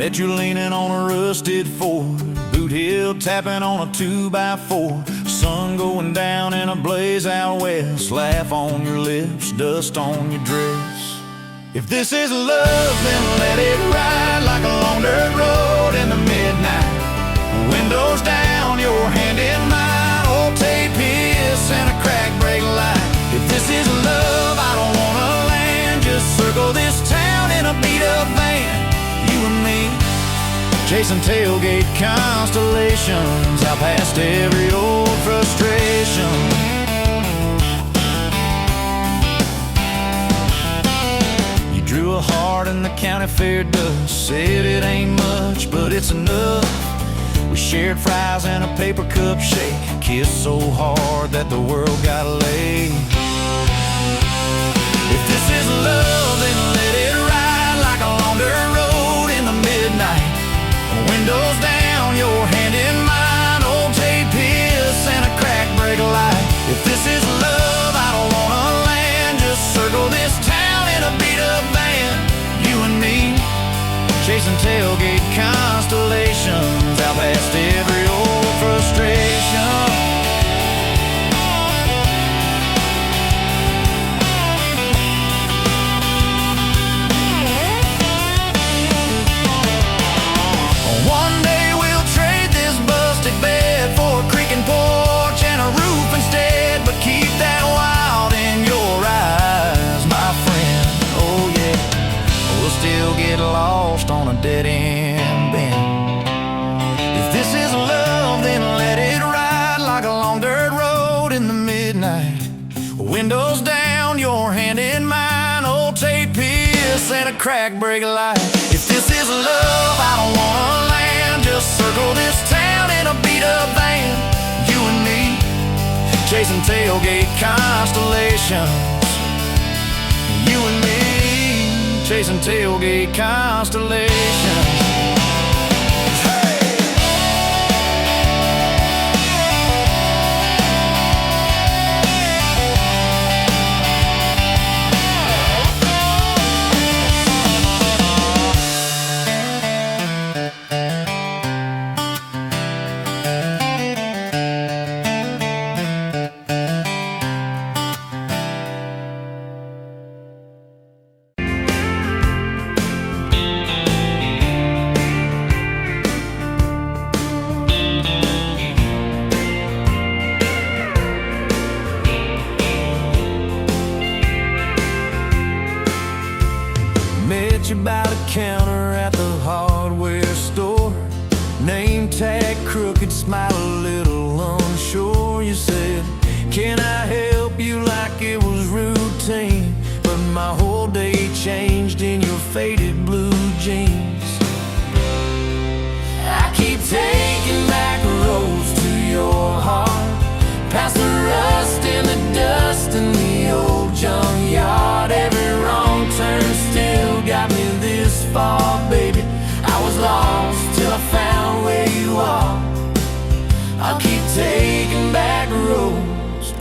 Bet you're leaning on a rusted Ford, boot heel tapping on a 2x4. Sun going down in a blaze out west, laugh on your lips, dust on your dress. If this is love, then let it ride like a long dirt road in the midnight. Windows down, your hand in mine, old tape hiss and a crack brake light. If this is love, I don't wanna land, just circle this town in a beat-up van. You and me, chasing tailgate constellations, out past every old frustration. You drew a heart in the county fair dust, said it ain't much, but it's enough. We shared fries and a paper cup shake, kissed so hard that the world got laid. If this is love, then let it ride like a long dirt road in the midnight. Windows down, your hand in mine, old tape hiss and a crack brake light. If this is love, I don't wanna land, just circle this town in a beat-up van. You and me, chasing tailgate constellations, out past every old frustration. One day we'll trade this busted bed for a creaking porch and a roof instead, but keep that wild in your eyes, my friend. Oh yeah, we'll still get lost on a dead-end bend. If this is love, then let it ride like a long dirt road in the midnight. Windows down, your hand in mine, old tape hiss and a crack brake light. If this is love, I don't wanna land, just circle this town in a beat-up van. You and me, chasing tailgate constellations. You and me, chasing tailgate constellations. Met you by the counter at the hardware store. Name tag crooked, smile a little unsure. You said, can I help you, like it was routine? But my whole day changed in your faded blue jeans. I keep taking back roads to your heart, past the rust and the dust in the old junkyard. Every wrong turn still got me this far, baby. I was lost till I found where you are. I'll keep taking back roads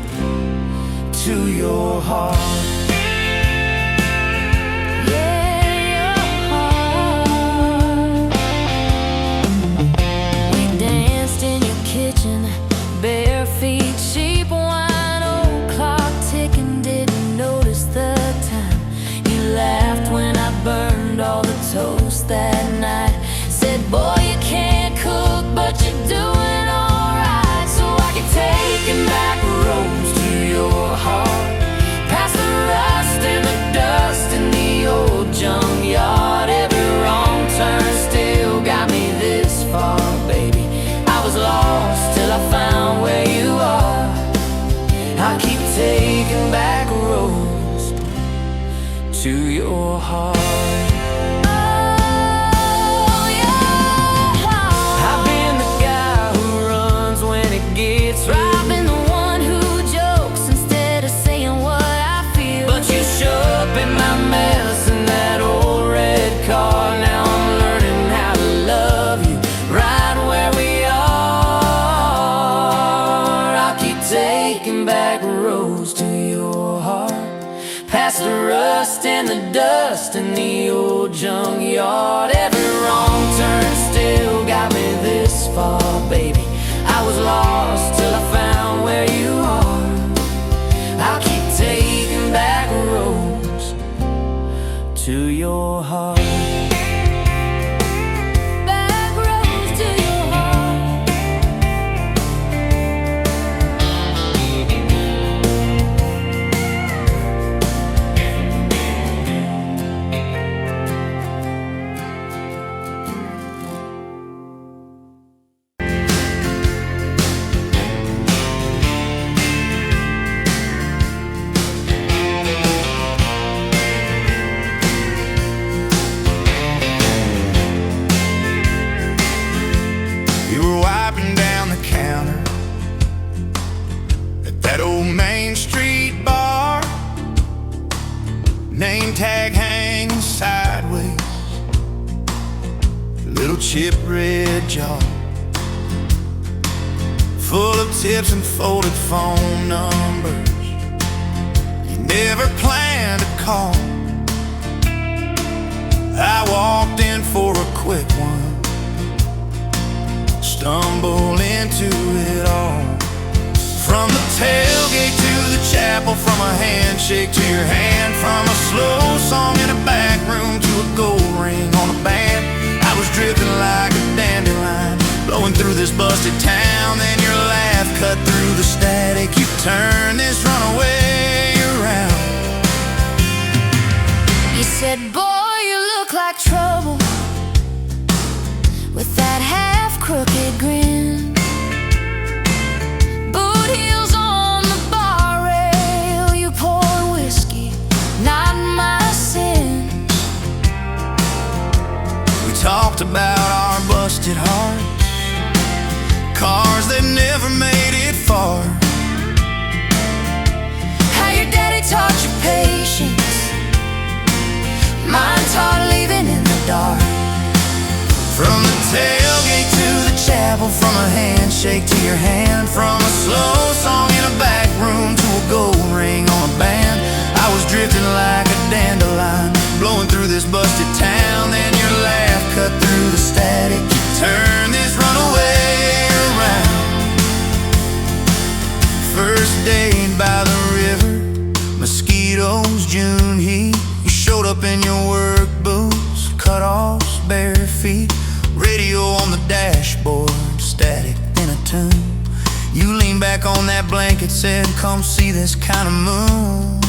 to your heart. Bare feet, cheap wine, old clock ticking, didn't notice the time. You laughed when I burned all the toast that night. Said, boy, you can't cook, but you're doing alright. So I keep taking back roads to your heart, past the rust and the dust in the old junkyard. Every wrong turn still got me this far, baby. I was lost till I found where you are. I keep taking back roads to your heart. Oh, your heart. I've been the guy who runs when it gets right. I've been the one who jokes instead of saying what I feel. But you show up in my mess in that old red car. Now I'm learning how to love you right where we are. Taking back roads to your heart, past the rust and the dust in the old junkyard. Every wrong turn lost till I found where you are. I'll keep taking back roads to your heart. Back roads to your heart. You were wiping down the counter at that old Main Street bar, name tag hanging sideways, little chip red jar full of tips and folded phone numbers you never planned to call. I walked in for a quick one, stumble into it all. From the tailgate to the chapel, from a handshake to your hand, from a slow song in a back room to a gold ring on a band. I was drifting like a dandelion, blowing through this busted town. Then your laugh cut through the static. You turned this runaway around. You said, boy, you look like trouble, with that half-crooked grin. Boot heels on the bar rail, you pour whiskey, not my sins. We talked about our busted hearts, cars that never made it far, How your daddy taught you patience, mine taught leaving in the dark. from the tailgate to the chapel, from a handshake to your hand, from a slow song in a back room to a gold ring on a band. I was drifting like a dandelion, blowing through this busted town. Then your laugh cut through the static. You turned this runaway around. First date by the river, mosquitoes, June heat. You showed up in your work boots, cut-offs, bare feet, radio on the dashboard, static in a tune. You leaned back on that blanket, said, come see this kind of moon.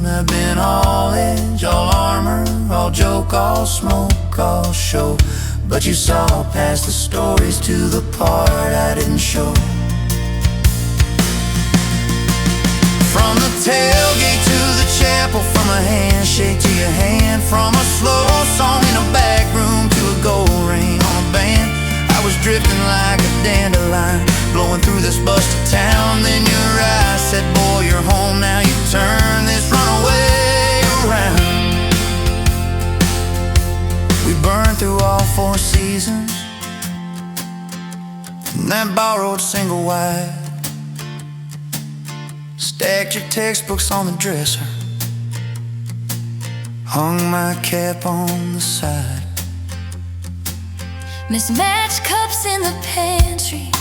I've been all edge, all armor, all joke, all smoke, all show, but you saw past the stories to the part I didn't show. From the tailgate to the chapel, from a handshake to your hand, from a slow song in a back room to a gold ring on a band. I was drifting like a dandelion, blowing through this busted town. Then your eyes said, boy, you're home now. You turn this runaway around. We burned through all 4 seasons in that borrowed single wide. Stacked your textbooks on the dresser, hung my cap on the side. Mismatched cups in the pantry,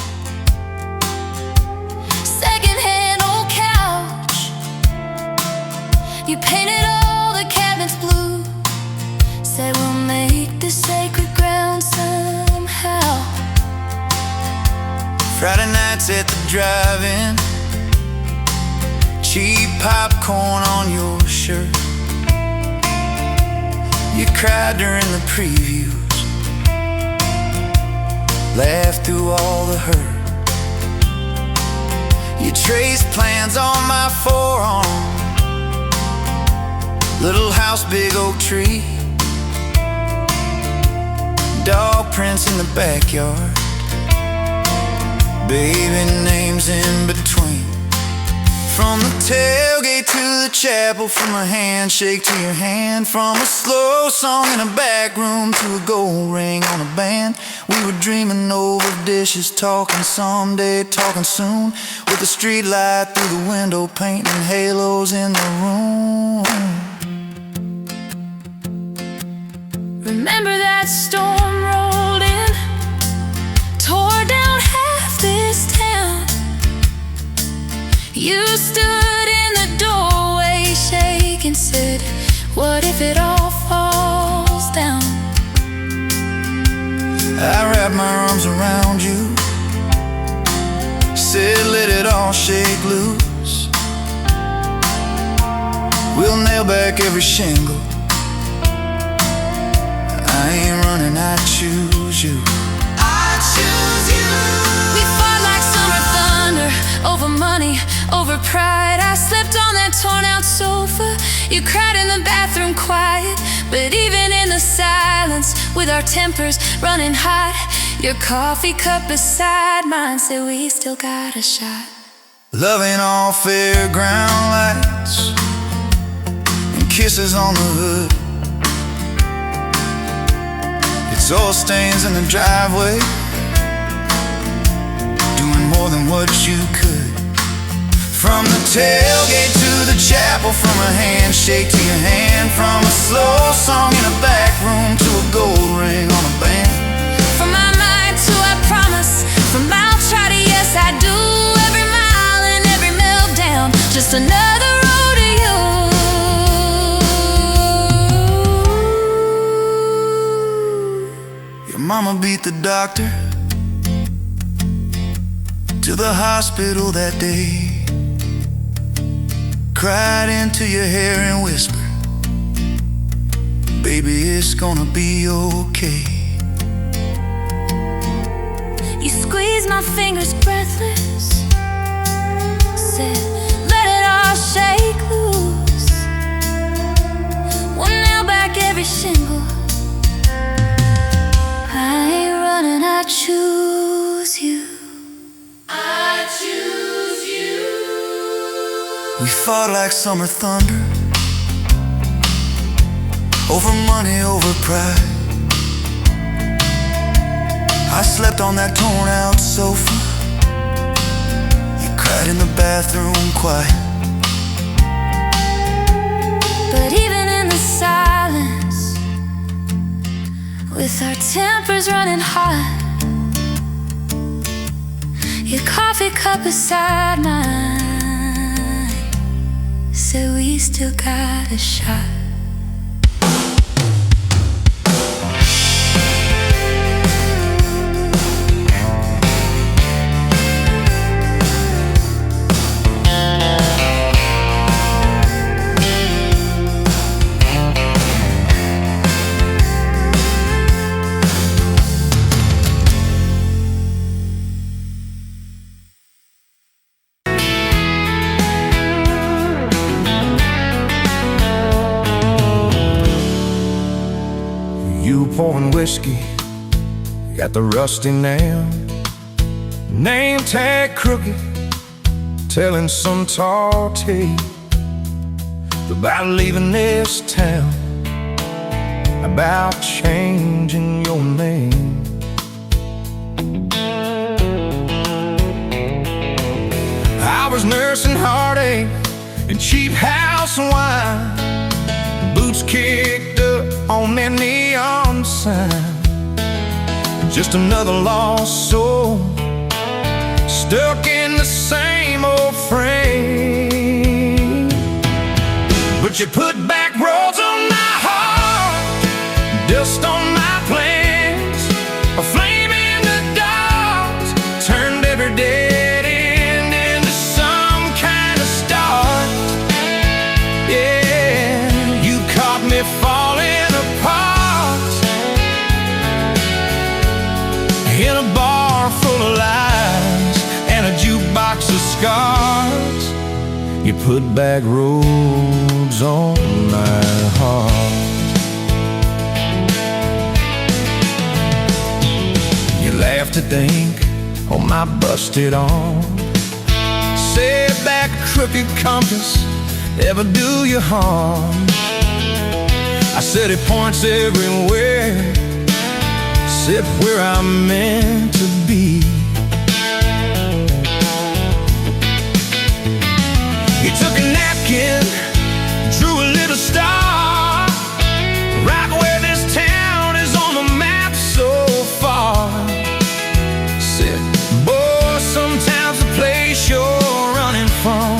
secondhand old couch. You painted all the cabinets blue, said we'll make this sacred ground somehow. Friday nights at the drive-in, cheap popcorn on your shirt. You cried during the previews, laughed through all the hurt. You traced plans on my forearm, little house, big oak tree, dog prints in the backyard, baby names in between. From the tailgate to the chapel, from a handshake to your hand, from a slow song in a back room to a gold ring on a band. We were dreaming over dishes, talking someday, talking soon, with the street light through the window, painting halos in the room. Remember that storm rolled in, tore down half this town. You stood in the doorway, shaking, said, what if it all falls down? I wrapped my arms around you, said let it all shake loose. We'll nail back every shingle. I ain't running, I choose you. I choose you. We fought like summer thunder, over money, over pride. I slept on that torn out sofa. You cried in the bathroom quiet. But even in the silence, with our tempers running hot, your coffee cup beside mine said we still got a shot. Loving all fairground lights and kisses on the hood. It's oil stains in the driveway, doing more than what you could. From the tailgate to the chapel, from a handshake to your hand, from a slow song in a back room to a gold ring on a band. From my mind to I promise, from I'll try to yes I do, every mile and every meltdown, just another road to you. Your mama beat the doctor to the hospital that day, cried into your hair and whispered, baby, it's gonna be okay. You squeezed my fingers breathless, said, let it all shake loose. We'll nail back every shingle. I ain't running, I choose you. I choose you. We fought like summer thunder, over money, over pride. I slept on that torn out sofa. You cried in the bathroom quiet. But even in the silence, with our tempers running hot, your coffee cup beside mine said we still got a shot. You pouring whiskey, got the rusty nail, name tag crooked, telling some tall tale about leaving this town, about changing your name. I was nursing heartache and cheap house wine, boots kicked up on that neon sign. Just another lost soul, stuck in the same old frame. But you put back roads on my heart, dust on my plans, a flame in the dark, turned every dead end into some kind of start. Yeah, you caught me falling apart in a bar full of lies and a jukebox of scars. You put back roads on my heart. You laugh to think on my busted arm, said that crooked compass ever do you harm. I said it points everywhere, except where I'm meant to be. You took a napkin, drew a little star, right where this town is on the map so far. Said, boy, sometimes the place you're running from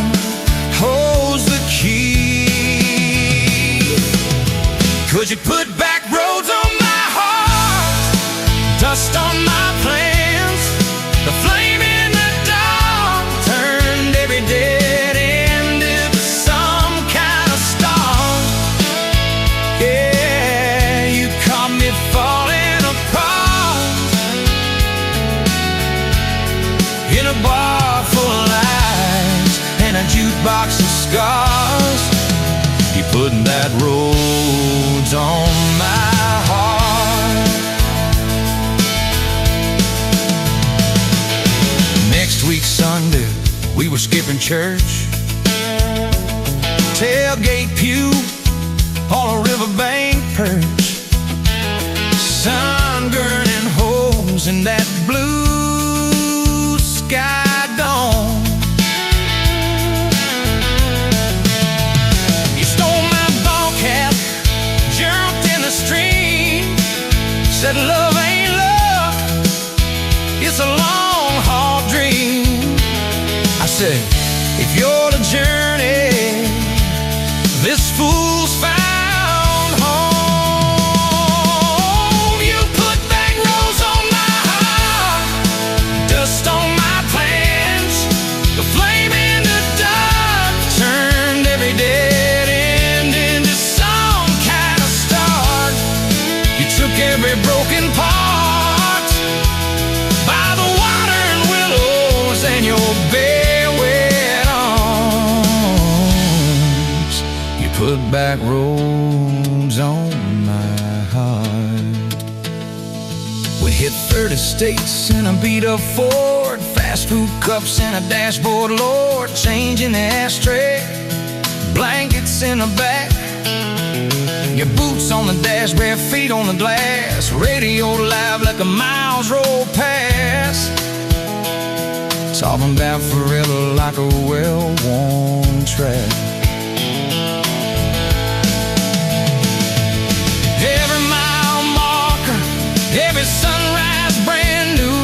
were skipping church. Tailgate pew on a riverbank perch. Sun burning holes in that blue sky dawn. You stole my ball cap, jumped in the stream, said love ain't love, it's a long haul dream. I said, if you're the journey, this fool's found home. You put backroads on my heart, dust on my plans. The flame in the dark turned every dead end into some kind of start. You took every broken part by the water and willows and your bare wet arms. You put backroads on my heart. We hit 30 states in a beat-up Ford, fast food cups in a dashboard, Lord, change in the ashtray, blankets in the back, your boots on the dash, bare feet on the glass, radio live like a miles roll past, talking about forever like a well-worn track. Every mile marker, every sunrise brand new,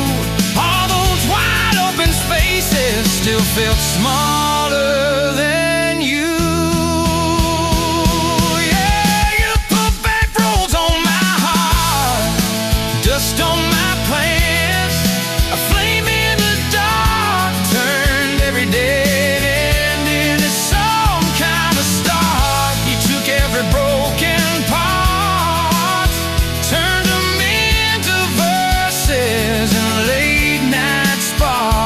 all those wide open spaces still felt smaller than you. Yeah, you put backroads on my heart, dust on my plans, a flame in the dark turned every dead end into some kind of start. You took every broken part, turned them into verses and late night sparks.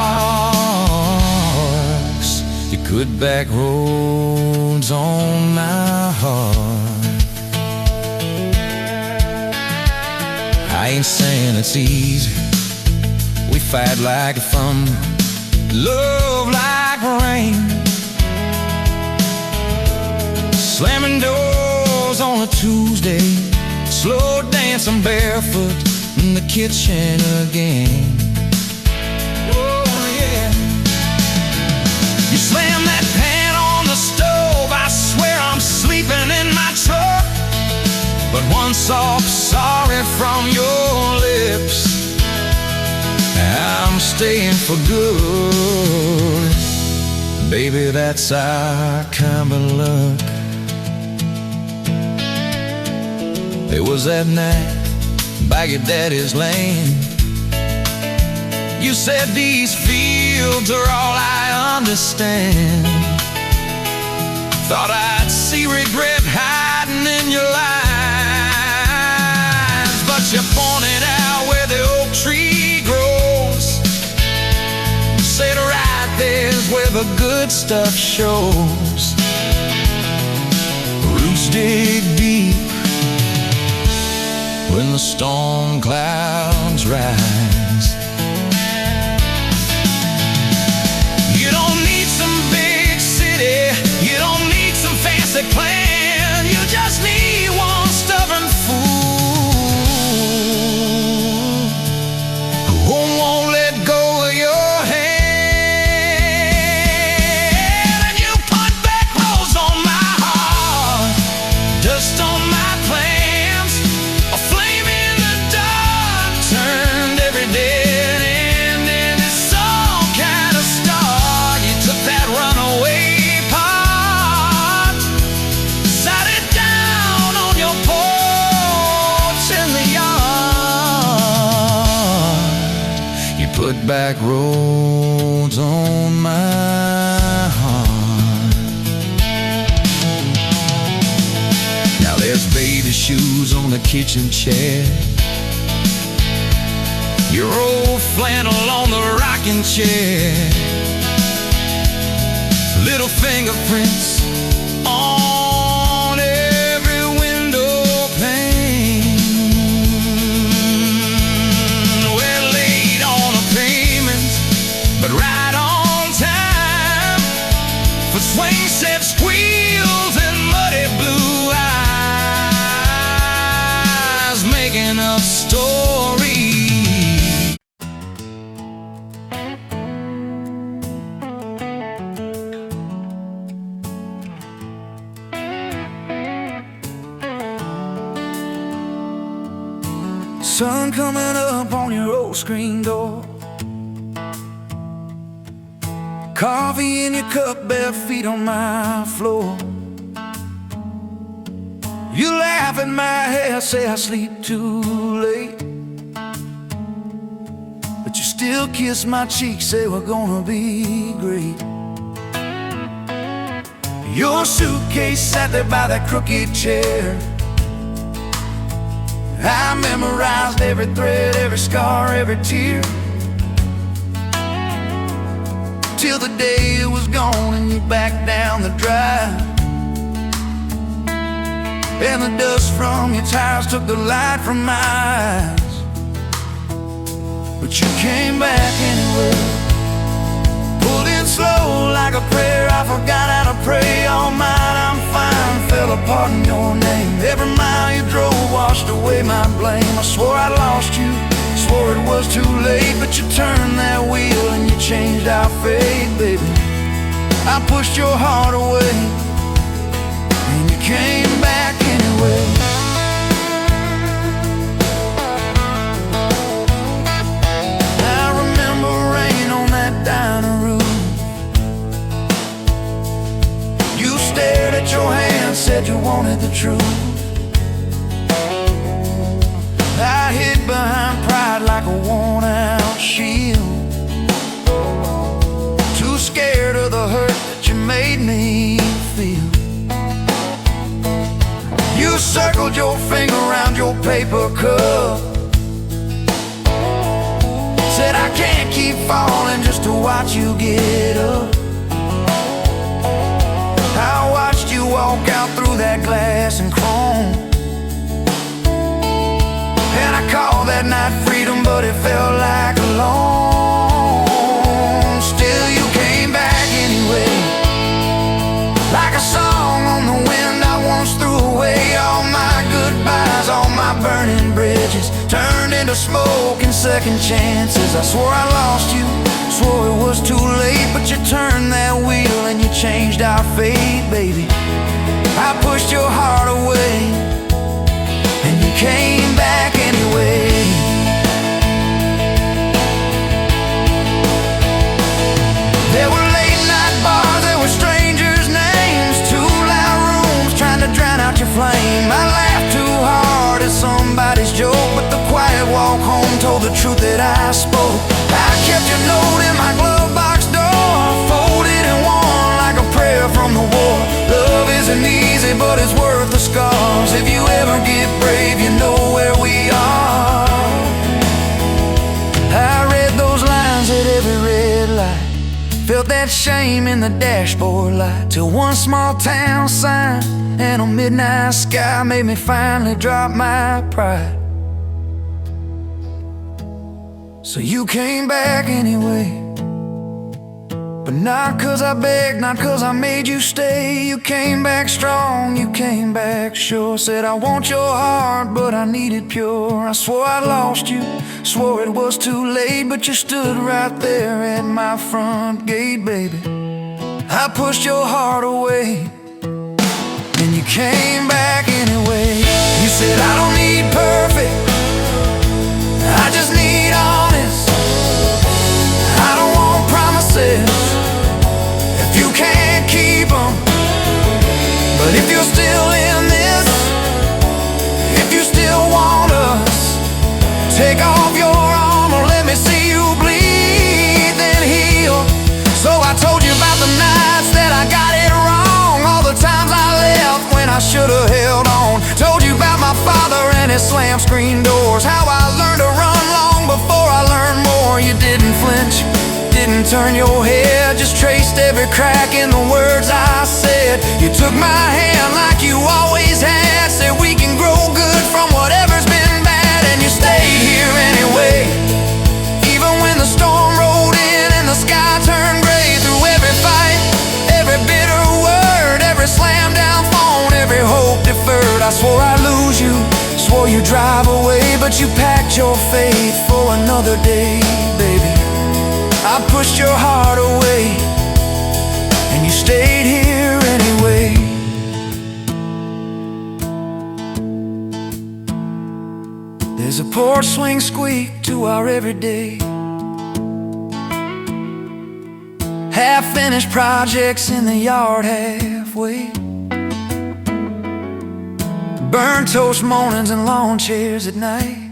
You put backroads on my heart. I ain't saying it's easy. We fight like thunder, love like rain, slamming doors on a Tuesday, slow dancing barefoot in the kitchen again. Oh yeah. You slam that pan on the stove, I swear I'm sleeping in my truck, but one soft sorry from your lips, I'm staying for good. Baby, that's our kind of luck. It was that night by your daddy's land. You said these fields are all I understand. Thought I'd see regret hiding in your eyes, but you pointed out where the oak tree grows. Said right there's where the good stuff shows. Roots dig deep when the storm clouds rise. You don't need some big city, you don't need some fancy plan, you just need one stubborn fool who won't let go of your hand. And you put backroads on my heart, dust on my plans, a flame in the dark turned every dead end into some kind of star. You took that runaway part, sat it down on your porch in the yard. You put backroads on my heart. Now there's baby shoes on the kitchen chair, your old flannel on the rocking chair, little fingerprints on every window pane. We're late on a payment, but right on time. for swing set squeals and muddy blue eyes, making up stories. Sun coming up on your old screen door, coffee in your cup, bare feet on my floor. You laugh at my hair, say I sleep too late, but you still kiss my cheek, say we're gonna be great. Your suitcase sat there by that crooked chair. I memorized every thread, every scar, every tear, till the day it was gone and you backed down the drive, and the dust from your tires took the light from my eyes. But you came back anyway, pulled in slow like a prayer. I forgot how to pray all night. I'm fine, fell apart in your name. Every mile you drove washed away my blame. I swore I lost you, swore it was too late, but you turned that wheel and you changed our fate, baby. I pushed your heart away and you came back anyway. I remember rain on that dining room. You stared at your hand, said you wanted the truth. I hid behind pride like a worn-out shield, too scared of the hurt that you made me feel. You circled your finger around your paper cup, said I can't keep falling just to watch you get up. I watched you walk out through that glass and chrome, and I called that night freedom, but it felt like alone. Still you came back anyway, like a song on the wind. I once threw away all my goodbyes, all my burning bridges turned into smoke and second chances. I swore I lost you, swore it was too late, but you turned that wheel and you changed our fate, baby. I pushed your heart away and you came back anyway. There were late night bars, there were strangers' names, too loud rooms trying to drown out your flame. I laughed too hard at somebody's joke, but the quiet walk home told the truth that I spoke. I kept your note in my glove box door, folded and worn like a prayer from the war. Love isn't easy, but it's worth the scars. If you ever get brave, you know where we are. I read those lines at every red light, felt that shame in the dashboard light, till one small town sign and a midnight sky made me finally drop my pride. So you came back anyway, but not 'cause I begged, not 'cause I made you stay. You came back strong, you came back sure. Said I want your heart, but I need it pure. I swore I lost you, swore it was too late, but you stood right there at my front gate, baby. I pushed your heart away and you came back anyway. You said I don't need perfect, I just need honest. I don't want promises if you can't keep them. But if you're still in this, if you still want us, take off your armor, let me see you bleed, then heal. So I told you about the nights that I got it wrong, all the times I left when I should've held on. Told you about my father and his slam screen doors, how I learned to run long before I learned more. You didn't flinch, didn't turn your head, just traced every crack in the words I said. You took my hand like you always had, said we can grow good from whatever's been bad, and you stayed here anyway. Even when the storm rolled in and the sky turned gray, through every fight, every bitter swore I'd lose you, swore you'd drive away, but you packed your faith for another day, baby. I pushed your heart away, and you stayed here anyway. There's a porch swing squeak to our everyday. Half-finished projects in the yard halfway. Burnt toast mornings and lawn chairs at night.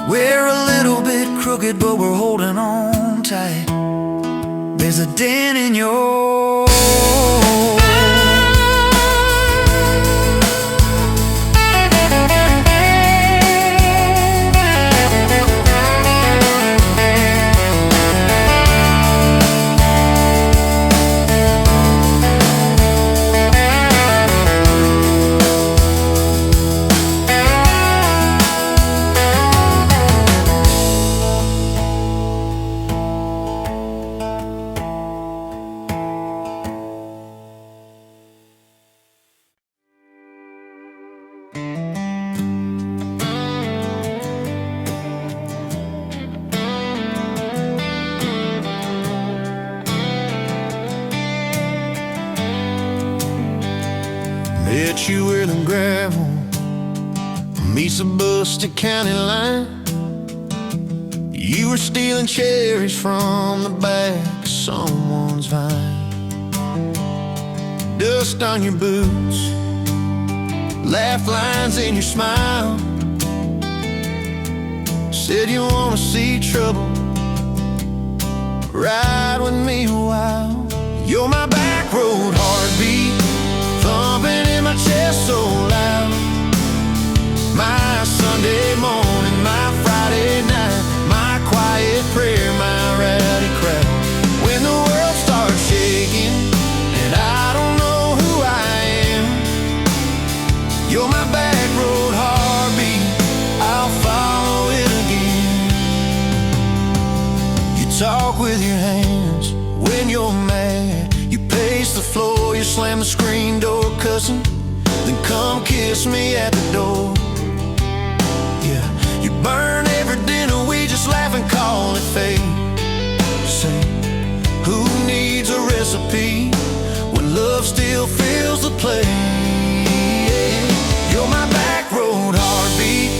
We're a little bit crooked, but we're holding on tight. There's a dent in your met you where the gravel meets the Buster County line. You were stealing cherries from the back of someone's vine. Dust on your boots, laugh lines in your smile. Said you wanna see trouble, ride with me a while. You're my back road heartbeat, thumping in my chest so loud. My Sunday morning, my Friday night, my quiet prayer, my rowdy crowd. When the world starts shaking and I don't know who I am, you're my back road heartbeat, I'll follow it again. You talk with your hands when you're mad, you pace the floor, you slam the screen door cussing, then come kiss me at the door. Yeah, you burn every dinner, we just laugh and call it fate. Say, who needs a recipe when love still fills the plate? You're my back road heartbeat,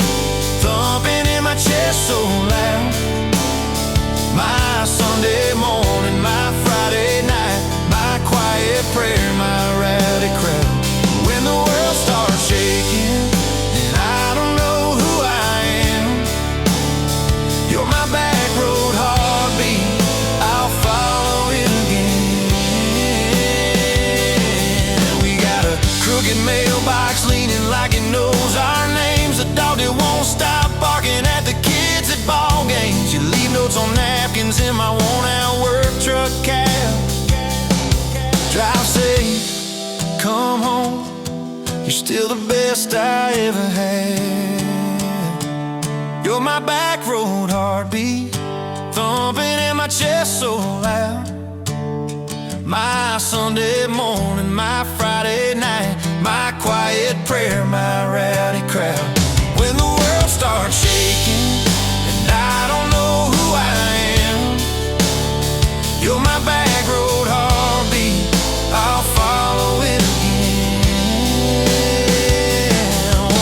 thumping in my chest so loud. My Sunday morning, my Friday night, my quiet prayer, my rowdy crowd. When the world starts shaking and I don't know who I am, you're my back road heartbeat, I'll follow it again. We got a crooked mailbox leaning like it knows our names, a dog that won't stop barking at the kids at ball games. You leave notes on napkins in my worn-out work truck cab. Drive safe, come home, you're still the best I ever had. You're my back road heartbeat, thumping in my chest so loud. My Sunday morning, my Friday night, my quiet prayer, my rowdy crowd. When the world starts shaking and I don't know who I am, you're my back road heartbeat, I'll follow it again.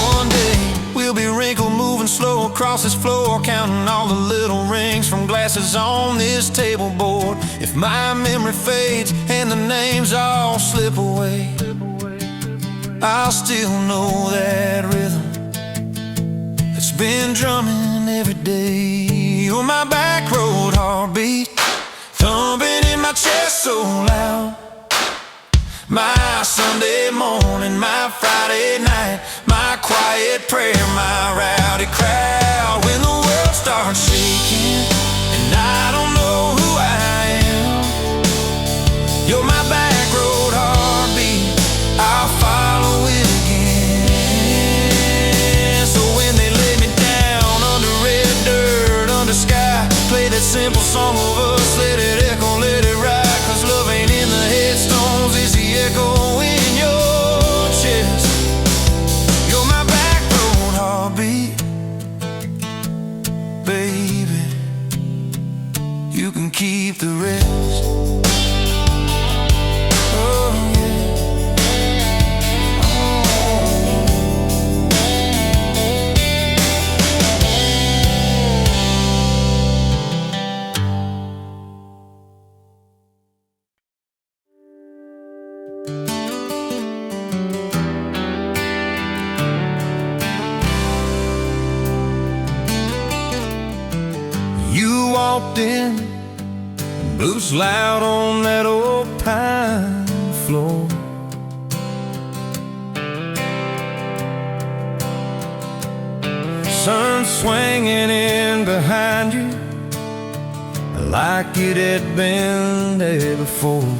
One day we'll be wrinkled, moving slow across this floor, counting all the little rings from glasses on this table board. If my memory fades and the names all slip away, I'll still know that rhythm that's been drumming every day. You're my back road heartbeat, thumping in my chest so loud. My Sunday morning, my Friday night, my quiet prayer, my rowdy crowd. When the world starts shaking and I don't know who I am, you're my back road heartbeat, I'll follow it again. So when they lay me down under red dirt, under sky, play that simple song of us, let it echo, let it ride, 'cause love ain't in the headstones, it's the echo in your keep the rest. Oh yeah. You walked in, boots loud on that old pine floor. Sun swinging in behind you like it had been there before.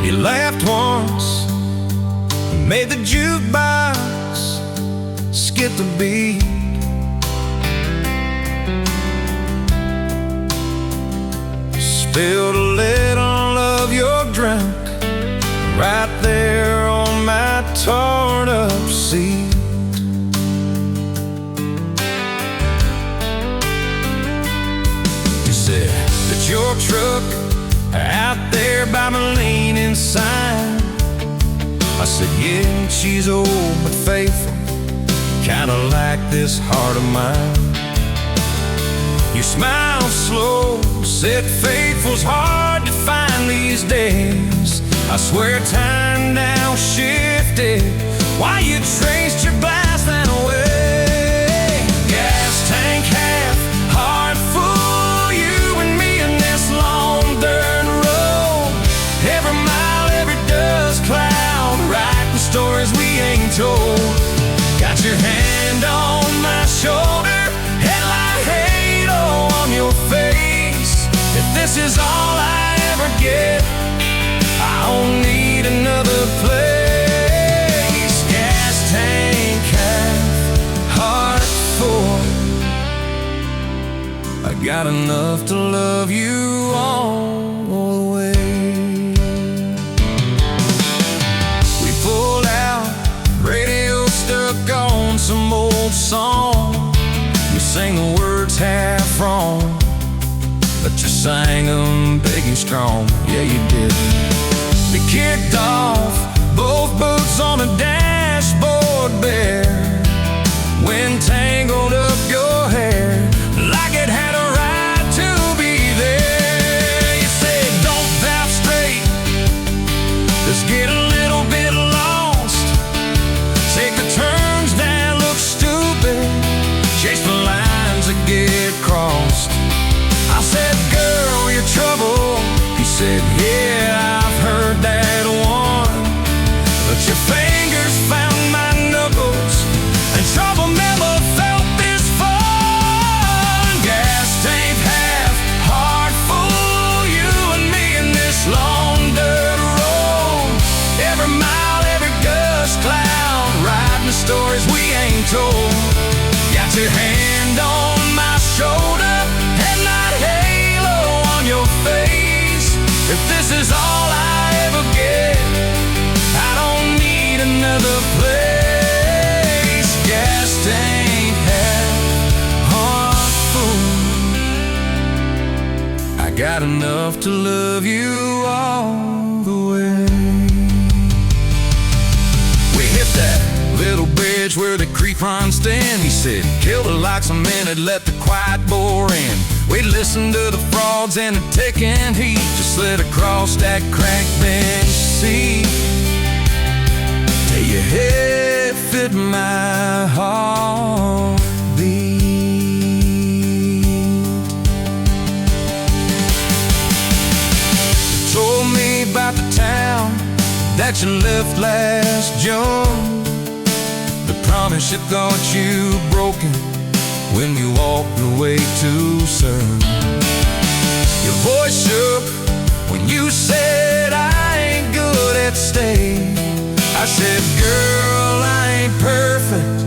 You laughed once, made the jukebox skip the beat. Spilled a little of your drink right there on my torn up seat. You said that your truck out there by my leaning sign. I said, yeah, she's old but faithful, kinda like this heart of mine. You smiled slow, said faithful's hard to find these days. I swear time now shifted while you traced your blast and away. Gas tank half, heart full, you and me in this long dirt road. Every mile, every dust cloud, writing stories we ain't told. Got your hand on my shoulder, headlight halo on your face. If this is all I ever get, I don't need another place. Gas tank half, heart full, I got enough to love you all the way. We pulled out, radio stuck on some old song. You sang the words half wrong, but you sang them big and strong. Yeah, you did. We kicked off, both boots on the dashboard bare. Wind tangled up your hair like it had a right to be there. You said, don't drive straight, just get a little bit lost. Take the turns that look stupid, chase the lines that get crossed. I said, girl, you're trouble. He said, yeah, I've heard that one. But your fingers found my knuckles, and trouble never felt this fun. Gas tank half, heart full, you and me in this long dirt road. Every mile, every gust cloud, writing the stories we ain't told. Got your hand on my shoulder, headlight halo on your face. If this is all I ever get, I don't need another place. Gas tank half, heart full, I got enough to love you all the way. We hit that little bridge where the creek runs thin. He said, kill the lights a minute, let the quiet bore in. We listened to the frogs and the ticking heat, just slid across that cracked bench seat till your head fit my heartbeat. You told me about the town that you left last June, the promise you thought you broken when you walked away too soon. Your voice shook when you said I ain't good at staying. I said, girl, I ain't perfect,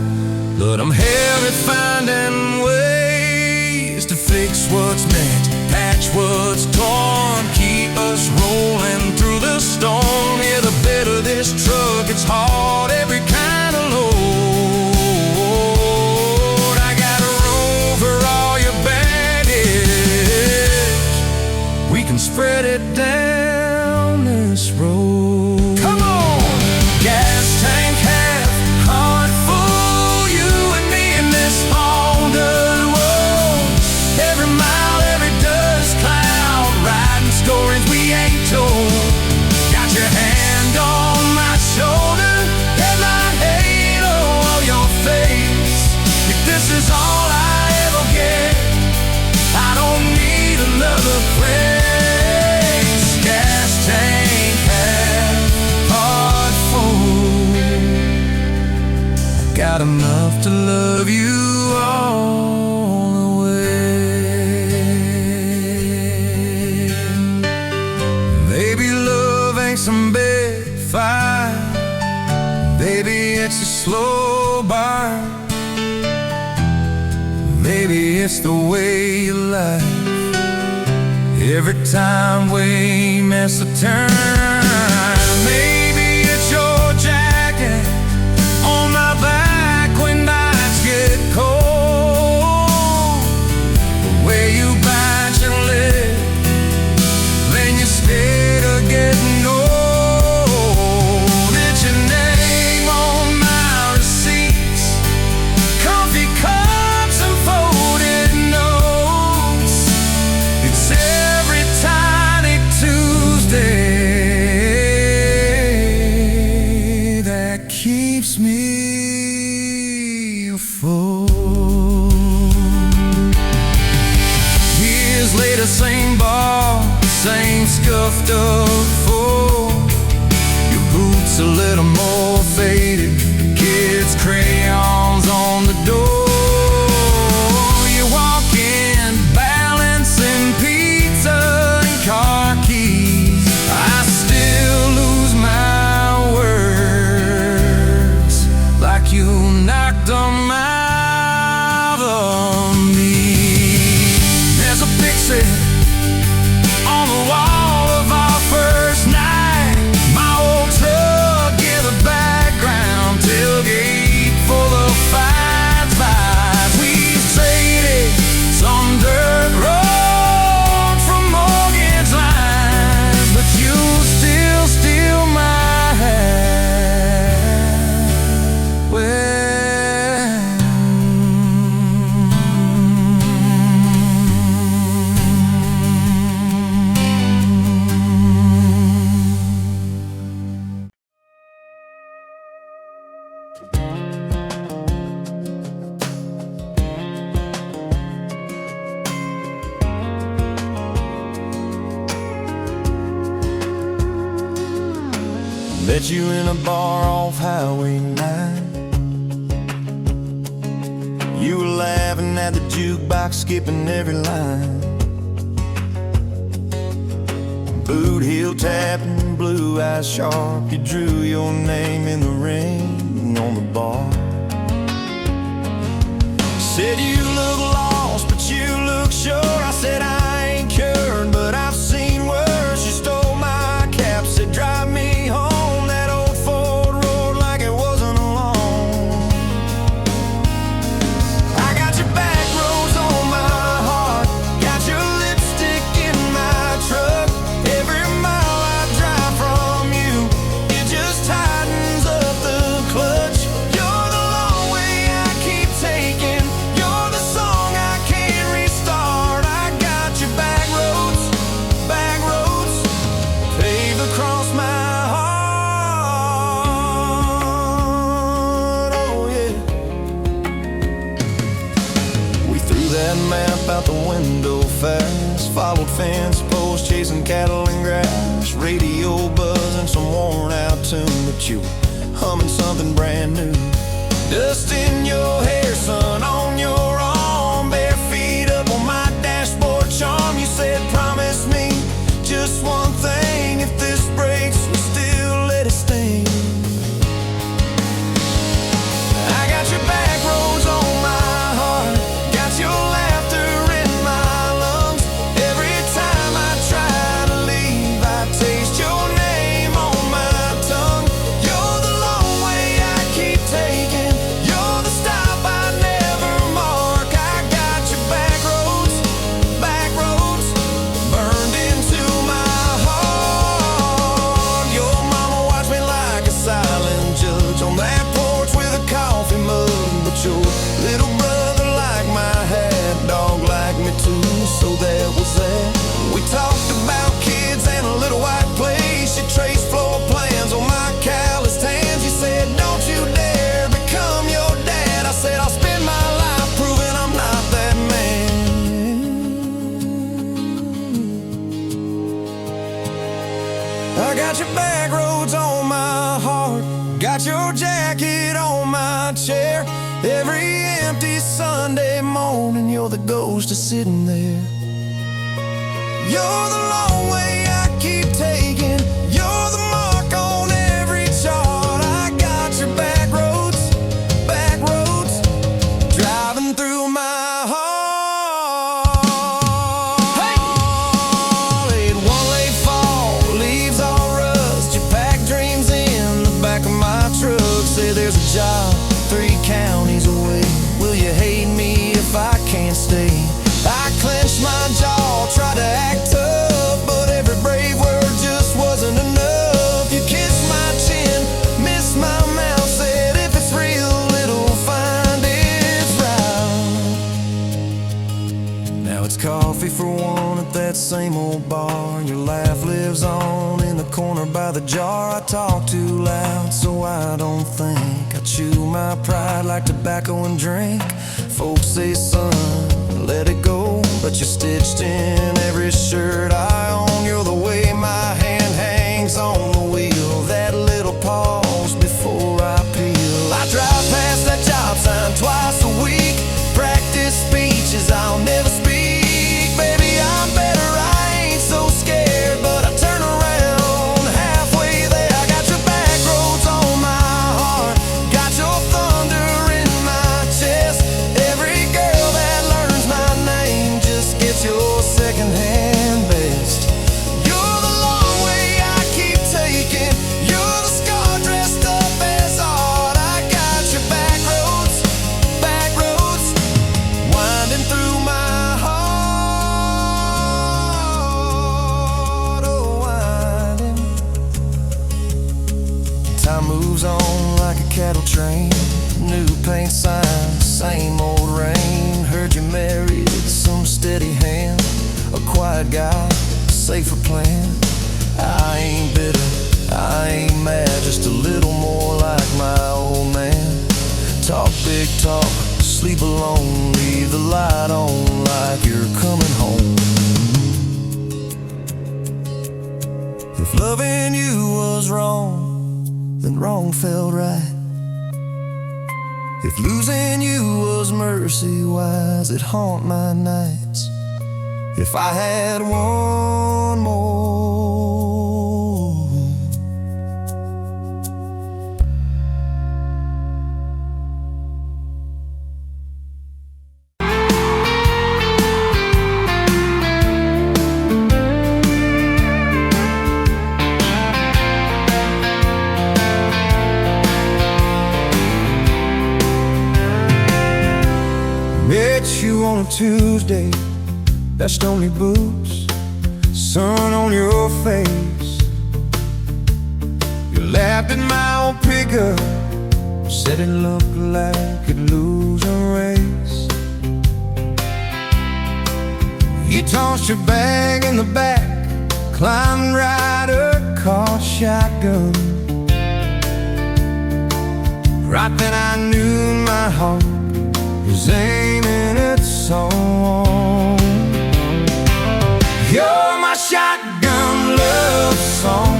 but I'm hell at finding ways to fix what's meant, patch what's torn, keep us rolling through the storm. Yeah, the bed of this truck, it's hard, every kind of load. head down this road. Come on! Gas tank half, heart full, you and me in this haunted world. Every mile, every dust cloud, riding stories we ain't told. Got your hand on my shoulder, headline halo of your face. If this is all I ever get, I don't need another place. Gas tank half, heart full. Got enough to love you all the way. Baby, love ain't some big fight. Baby, it's a slow burn. Maybe it's the way you life. Every time we miss a turn. Maybe it's your jacket on my back when nights get cold. The way you bite your lip, then you scared of getting old. It's your name on my receipts, coffee cups and folded notes. It's every tiny Tuesday that keeps me afloat. Years later, same bar, same scuffed up floor. Your boots a little more faded, kids' crayons on the door. You walk in, balancing pizza and car keys. I still lose my words, like you knocked them out of me. There's a picture on the wall of our first night. My old truck in the background, tailgate full of fights, vibes. We traded some dirt road from mortgage lines, but you still steal my heart. Well, met you in a bar off Highway 9. You were laughing at the jukebox, skipping every line. Boot heel tapping, blue eyes sharp. You drew your name in the ring on the bar. Said you look lost, but you look sure. I said I ain't cured, but I've seen worse. You stole my cap, said drive me home. Out the window fast, followed fence posts, chasing cattle and grass, radio buzzing some worn out tune, but you were humming something brand new. Dust in your hair, sun on your arm, bare feet up on my dashboard charm. You said promise me just one thing, if this breaks we still let it sting. I got your back roads on my heart, got your laughter in my lungs. Every time I try to leave, I taste your name on my tongue. You're the long way I keep taking, you're the stop I never mark. got your jacket on my chair. Every empty Sunday morning, you're the ghost of sitting there. You're the long way I keep taking. You're the mark on every chart. I got your back roads, driving through my heart. Hey! Late one late fall, leaves all rust. You pack dreams in the back of my truck. Say there's a job 3 counties away. Will you hate me if I can't stay? I clenched my jaw, tried to act tough, but every brave word just wasn't enough. You kissed my chin, missed my mouth, said if it's real, it'll find its route. Now it's coffee for one at that same old bar. Your laugh lives on in the corner by the jar. I talk too loud, so I don't think. I chew my pride like tobacco and drink. Folks say, son, let it go, but you're stitched in every shirt I own. You're the way my hand hangs on the wheel, that little pause before I peel. I drive past that job sign twice a week, practice speeches I'll never speak. Baby, I'm better, I ain't so scared, but I turn around halfway there. I got your back roads on my heart, got your thunder in my chest. Every girl that learns my name just gets your secondhand best. You're the long way I keep taking. You're the scar dressed up as art. I got your back roads, winding through my heart. Oh, winding. Time moves on like a cattle train. New paint signs, same old rain. Heard you married some steady hand, a quiet guy, safer plan. I ain't bitter, I ain't mad, just a little more like my old man. Talk big talk, sleep alone, leave the light on like you're coming home. If loving you was wrong, then wrong felt right. If losing you was mercy, why's it haunt my nights? If I had one more. Met you on a Tuesday, best only boots, sun on your face. You laughed at my old pickup, said it looked like it'd lose a race. You tossed your bag in the back, climbed right a car shotgun. Right then I knew my heart was aiming at song. You're my shotgun love song,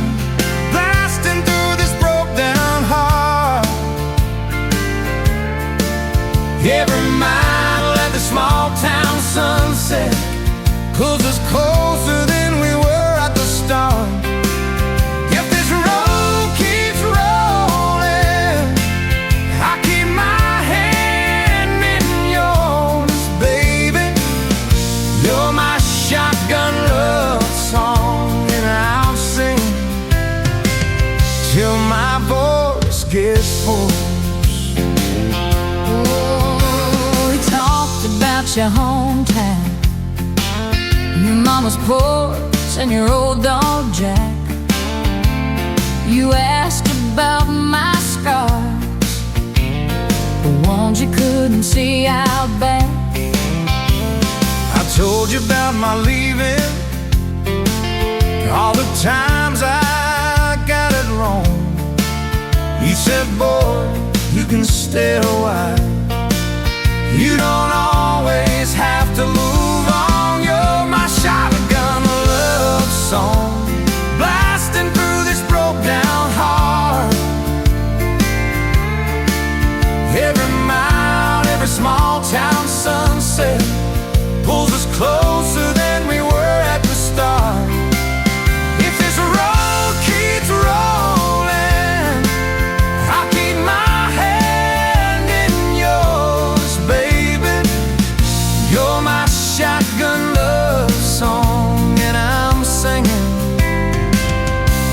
blasting through this broke down heart. Every mile at the small town sunset pulls us closer than we were at the start. If this road keeps rolling, I keep my hand in yours, baby. You're my shotgun love song, and I'll sing till my voice gets hoarse. Oh, we talked about your hometown, your mama's porch and your old dog Jack. You asked about my scars, the ones you couldn't see out back. I told you about my leaving, all the times I got it wrong. You said, boy, you can stay a while, you don't always have to move on. You're my shotgun love song, blasting through this broke down heart. sunset pulls us closer than we were at the start. If this road keeps rolling, I'll keep my hand in yours, baby. You're my shotgun love song, and I'm singing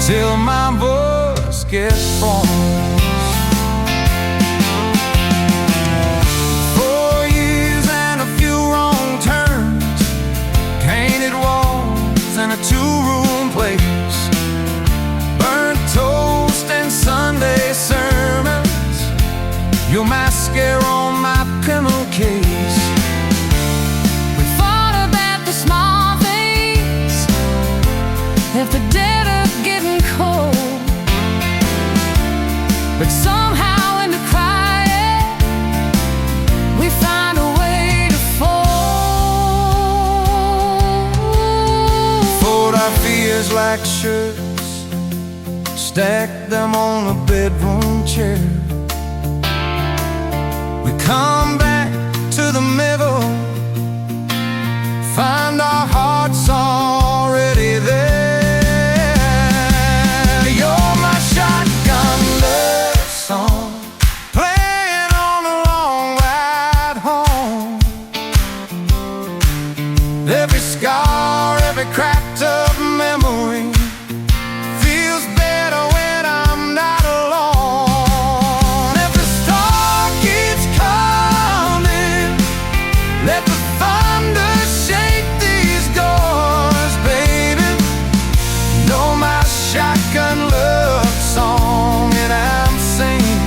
till my voice gets hoarse. 4 years and a few wrong turns, painted walls and a 2-room place, burnt toast and Sunday sermons, your mascara on my pillowcase. We fought about the small things, left the dead up getting cold, but somehow in the crying we find a way to fold. Fold our fears like shirts, stack them on a bedroom chair. We come back to the middle, find our hearts already there. You're my shotgun love song, playing on the long ride home. Every scar, every cracked up memory feels better when I'm not alone. If the star keeps coming, let the thunder shake these doors, baby. Know my shotgun love song, and I'm singing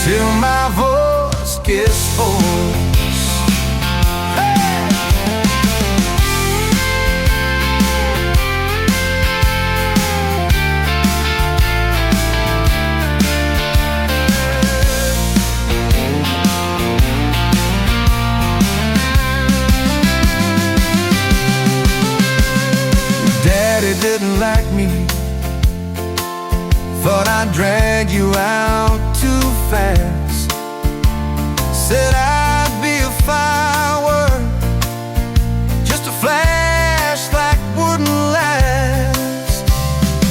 till my voice gets hoarse. Hey! Daddy didn't like me, thought I'd drag you out too fast. Said I'd be a firework, just a flash like wouldn't last.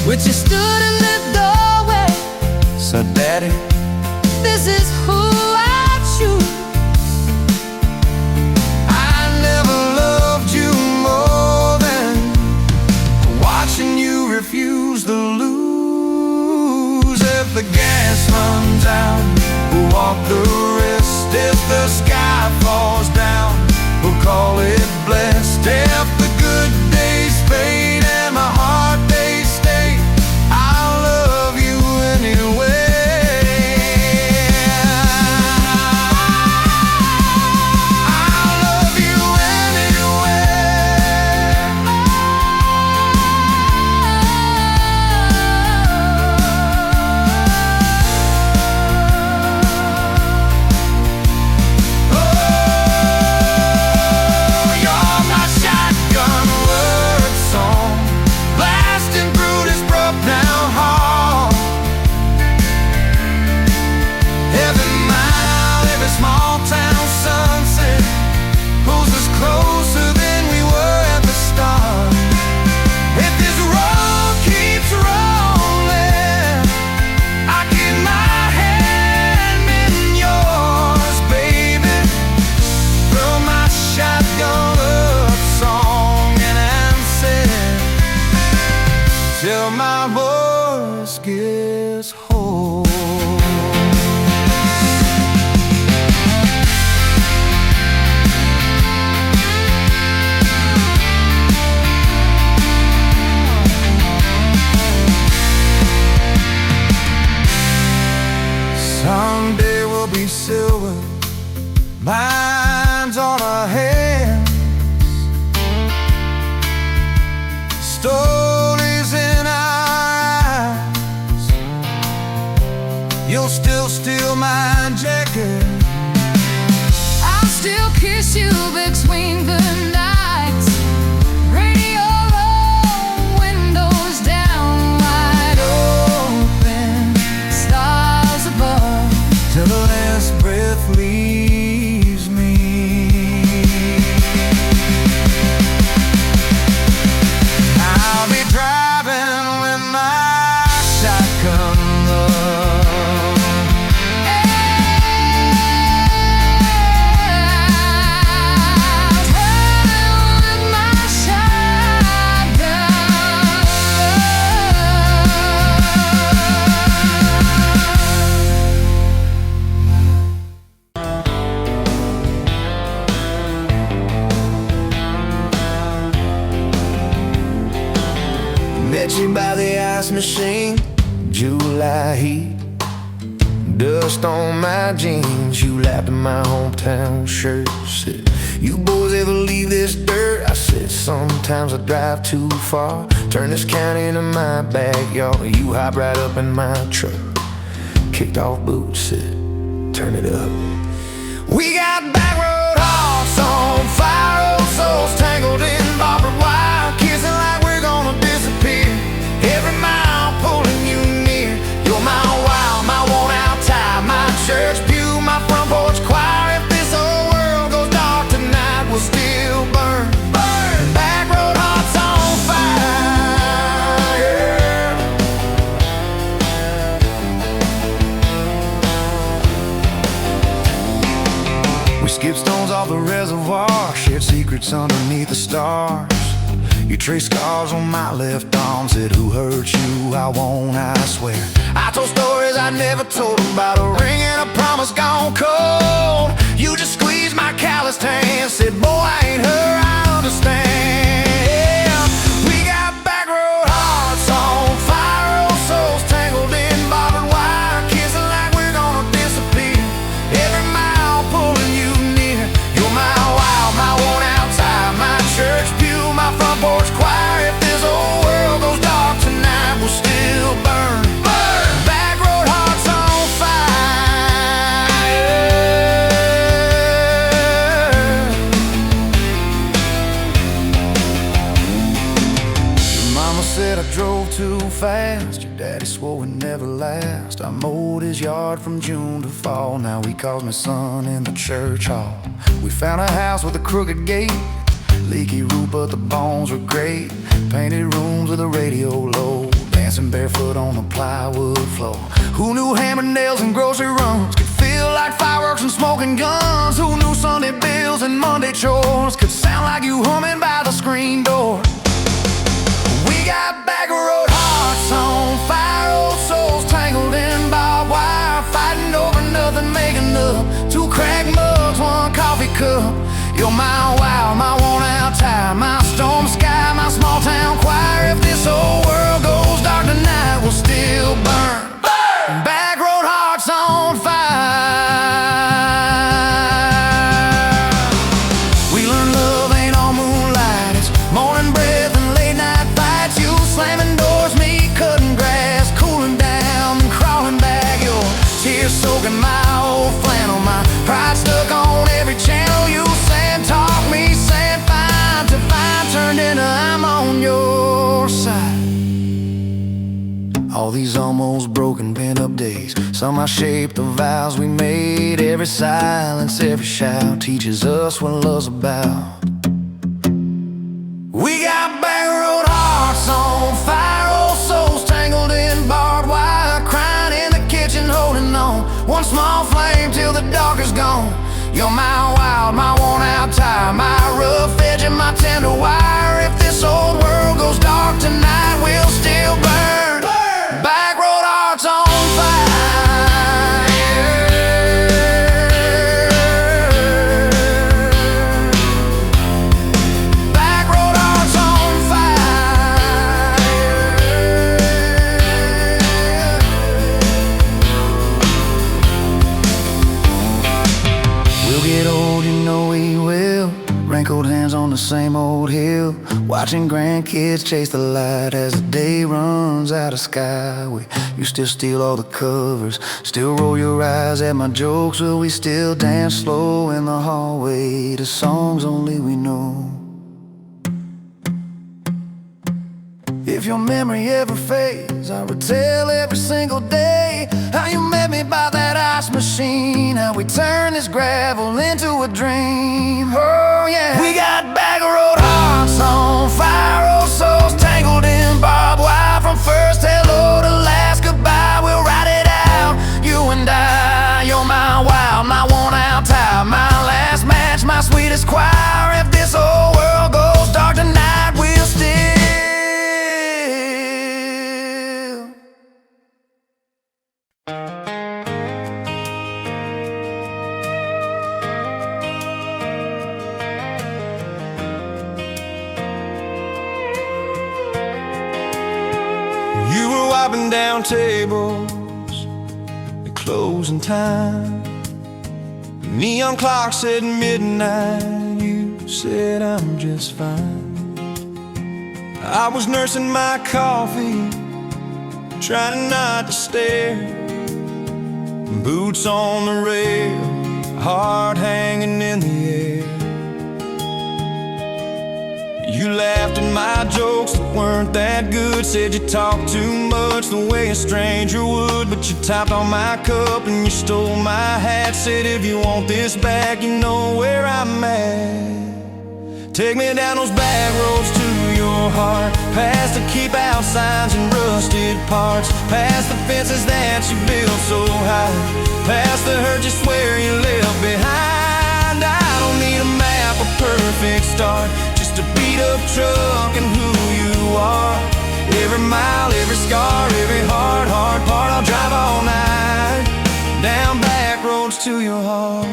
But you stood in the doorway, So Daddy, this is who I choose. I never loved you more than watching you refuse to lose. If the gas runs out, we'll walk the rest. If the sky falls down, we'll call it blessed. If the good days fade and my heart they stay, I'll love you anyway. I'll love you You're my shotgun word song, blasting through this broke down heart. Every mile, every small town sunset pulls us closer than we were at the start. If this road keeps rolling, I keep my hand in yours, baby. Throw my shotgun love song, and I'm singing till my voice gets hoarse. Someday we'll be silver, lines on our hands, stories in our eyes. You'll still steal my jacket, I'll still kiss you between the nights. Radio low, windows down, wide open, stars above. till the last breath leaves me. you by the ice machine, July heat, dust on my jeans. You laughed at my hometown shirt. Said, you boys ever leave this dirt? I said, sometimes I drive too far. Turn this county into my backyard. You hop right up in my truck, kicked off boots, said, turn it up. We got backroad hearts on fire, old souls tangled in barbed wire, kissing like we're gonna disappear. Every mile pulling you near. You're my wild, my worn out tie, my church pew, my front porch choir. If this whole world goes dark tonight, we'll still burn. Burn. Backroad hearts on fire. We skipped stones off the reservoir, shared secrets underneath the stars. You traced scars on my left arm, said, who hurt you? I won't, I swear. I told stories I never told about a ring and a promise gone cold. You just squeezed my calloused hand, said, boy, I ain't her, I understand. We got backroad hearts on fire, old souls tangled in barbed wire, kissing like we're gonna disappear. Every mile pulling you near. You're my wild, my worn out tie, my church pew, my front porch choir. If this whole world goes dark tonight, we'll still burn. Burn. Backroad hearts on fire. Your mama said I drove too fast. Your daddy swore we'd never last. I mowed his yard from June to fall. Now he calls me son in the church hall. We found a house with a crooked gate, leaky roof, but the bones were great. Painted rooms with a radio low, dancing barefoot on the plywood floor. Who knew hammer nails and grocery runs could feel like fireworks and smoking guns? Who knew Sunday bills and Monday chores could sound like you humming by the screen door? We got backroad hearts on fire, old souls tangled in barbed wire, fighting over nothing, making up two cracked mugs, one coffee cup. You're my wild, my worn out tie, my storm sky, my small town choir. If this whole world goes dark tonight, we'll still burn. Burn. Backroad hearts on fire. We learned love ain't all moonlight, it's morning breath and late night fights. You slamming doors, me cutting grass, cooling down and crawling back. Your tears soaking my old flannel, my pride stuck on every channel. You talk me, saying fine to fine, turned into I'm on your side. All these almost broken pin-up days, somehow shaped the vows we made. Every silence, every shout teaches us what love's about. We got backroad hearts on fire, old souls tangled in barbed wire, crying in the kitchen, holding on one small flame till the dark is gone. You're my wild, my worn out tie, my rough edge and my tender wire. If this old world goes dark tonight, we'll still burn. Burn. Backroad hearts on fire. Backroad hearts on fire. We'll get old, you know we will. Wrinkled hands on the same old hill, watching grandkids chase the light as the day runs out of sky. You still steal all the covers, still roll your eyes at my jokes. Will we still dance slow in the hallway to songs only we know? If your memory ever fades, I retell every single day how you met me by that ice machine, how we turned this gravel into a dream. Oh yeah. We got backroad hearts on fire, old souls tangled in barbed wire. From first hello to last goodbye, we'll ride it out, you and I. You're my wild, my worn out tie, my last match, my sweetest choir. If this whole world goes dark tonight, we'll still robbing down tables at closing time. Neon clock said midnight, you said I'm just fine. I was nursing my coffee, trying not to stare. Boots on the rail, heart hanging in the air. You laughed at my jokes that weren't that good. Said you talked too much the way a stranger would. But you topped on my cup and you stole my hat. Said if you want this back, you know where I'm at. Take me down those back roads to your heart, past the keep out signs and rusted parts, past the fences that you built so high, past the hurt you swear you left behind. I don't need a map, a perfect start, just a beat up truck and who you are. Every mile, every scar, every hard part, I'll drive all night down back roads to your heart.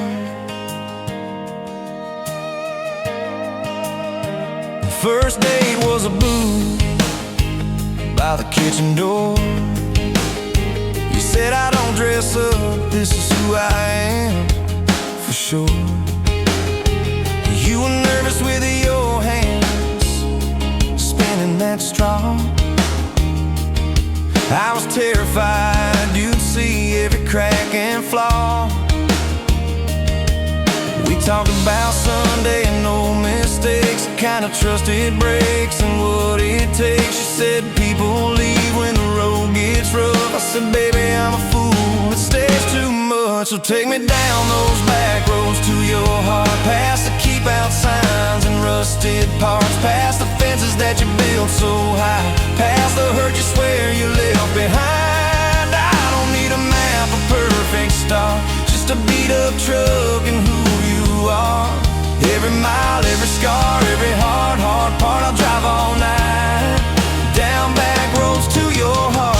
First date was a booth by the kitchen door. You said I don't dress up, this is who I am, for sure. You were nervous with your hands spinning that straw. I was terrified you'd see every crack and flaw. We talked about Sunday and no mistakes, the kind of trust it breaks and what it takes. You said people leave when the road gets rough. I said baby I'm a fool, it stays too much. So take me down those back roads to your heart, past the keep out signs and rusted parts, past the fences that you built so high, past the hurt you swear you left behind. I don't need a map, a perfect start, just a beat up truck and who you are. Every mile, every scar, every hard part, I'll drive all night down back roads to your heart.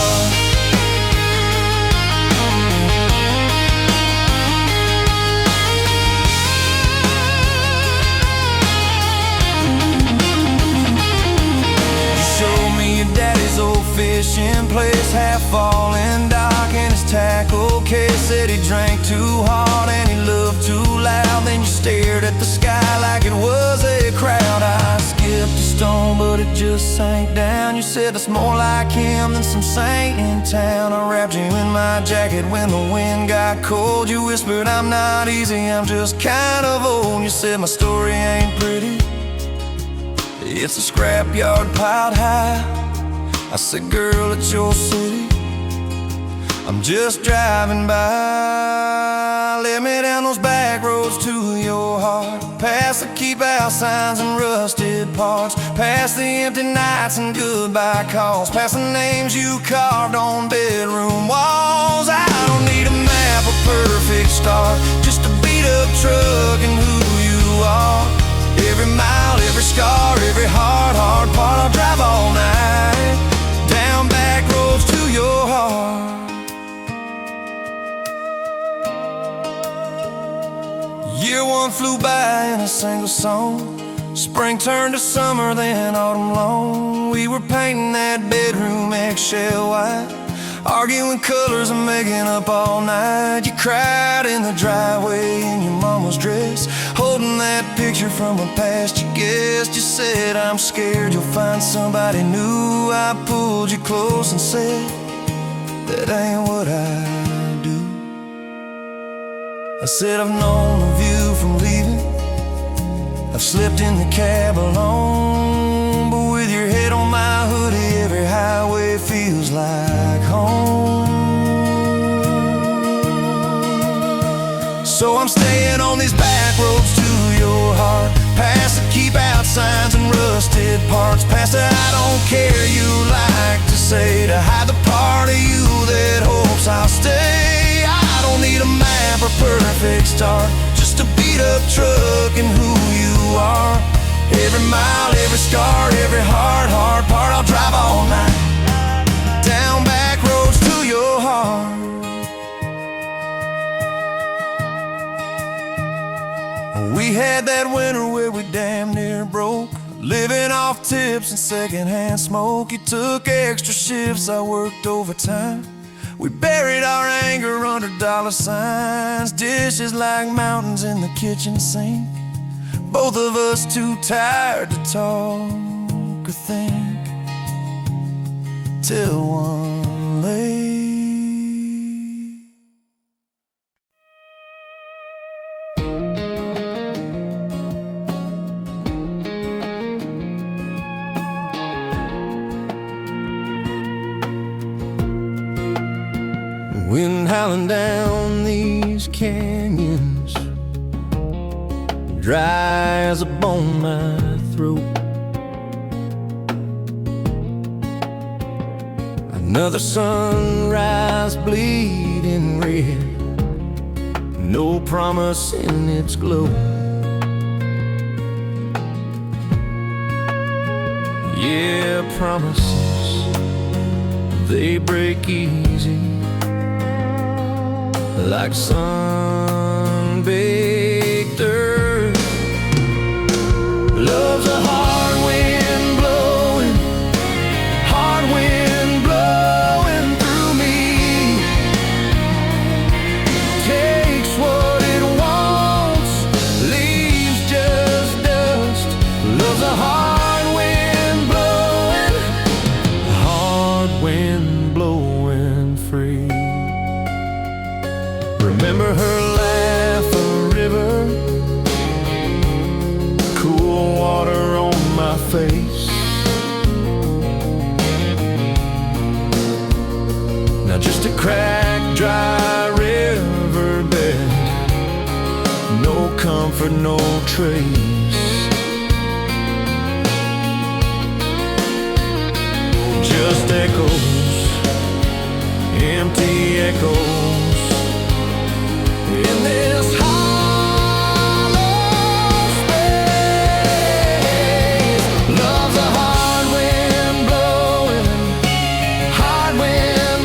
You showed me your daddy's old fishing place, half fallen dock and his tackle case. Said he drank too hard and he loved too loud. Then you stared at the sky like it was a crowd. I skipped a stone but it just sank down. You said that's more like him than some saint in town. I wrapped you in my jacket when the wind got cold. You whispered I'm not easy, I'm just kind of old. You said my story ain't pretty, it's a scrapyard piled high. I said girl, it's your city, I'm just driving by. Let me down those back roads to your heart, past the keep out signs and rusted parts, past the empty nights and goodbye calls, past the names you carved on bedroom walls. I don't need a map, a perfect start, just a beat up truck and who you are. Every mile, every scar, every hard part, I'll drive all night down back roads to your heart. Year one flew by in a single song. Spring turned to summer, then autumn long. We were painting that bedroom eggshell white, arguing colors and making up all night. You cried in the driveway in your mama's dress, holding that picture from a past you guessed. You said I'm scared you'll find somebody new. I pulled you close and said that ain't what I do. I said I've known of you from leaving, I've slept in the cab alone, but with your head on my hoodie every highway feels like home. So I'm staying on these back roads to your heart, past the keep out signs and rusted parts, past the I don't care you like to say, to hide the part of you that hopes I'll stay. I don't need a map or perfect start, just a beat up truck and who you are. Every mile, every scar, every hard part, I'll drive all night down back roads to your heart. We had that winter where we damn near broke, Living off tips and secondhand smoke. You took extra shifts, I worked overtime. We buried our anger under dollar signs. Dishes like mountains in the kitchen sink. Both of us too tired to talk or think, till one late wind howling down these canyons, dry as a bone my throat. Another sunrise bleeding red, no promise in its glow. Yeah, promises, they break easy, like sun-baked earth. Love's a hard wind blowing, hard wind blowing through me. Takes what it wants, leaves just dust. Love's a hard wind blowing free. Remember her laugh, a river, cool water on my face. Now just a cracked, dry riverbed, no comfort, no trace. Just echoes, empty echoes in this hollow space. Love's a hard wind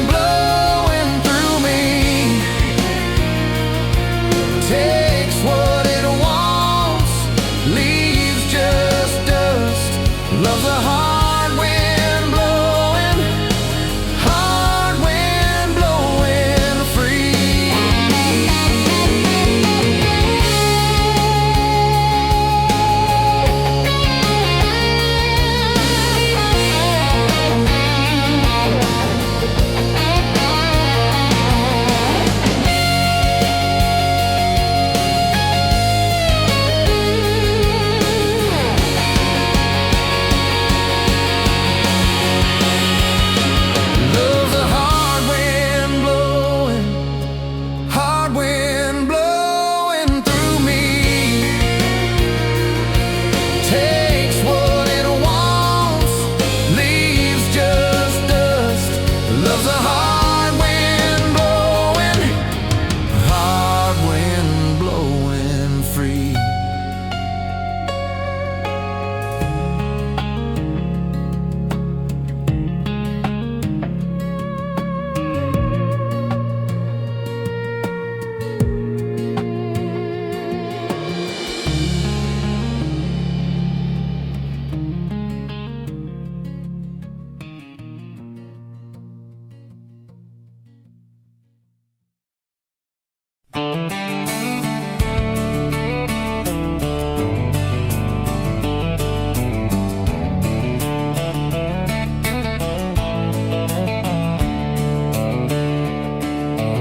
blowing through me. Takes what it wants, leaves just dust. Love's a hard wind blowing free. Love's a hard wind blowing through me. Takes what it wants, leaves just dust. Love's a hard wind blowing free.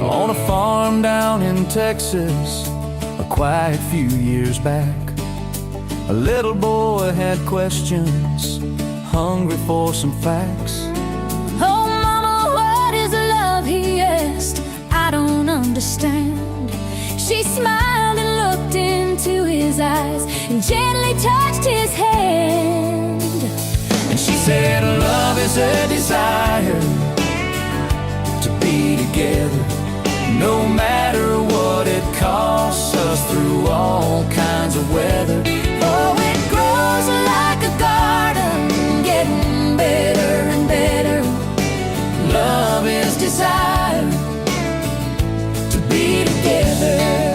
On a farm down in Texas, a quiet few years back, a little boy had questions, hungry for some facts. Oh, mama, what is love? He asked. I don't understand. She smiled and looked into his eyes and gently touched his hand. And she said, love is a desire to be together, no matter what it costs us, through all kinds of weather. Oh, it grows like a garden, getting better and better. Love is desire to be together.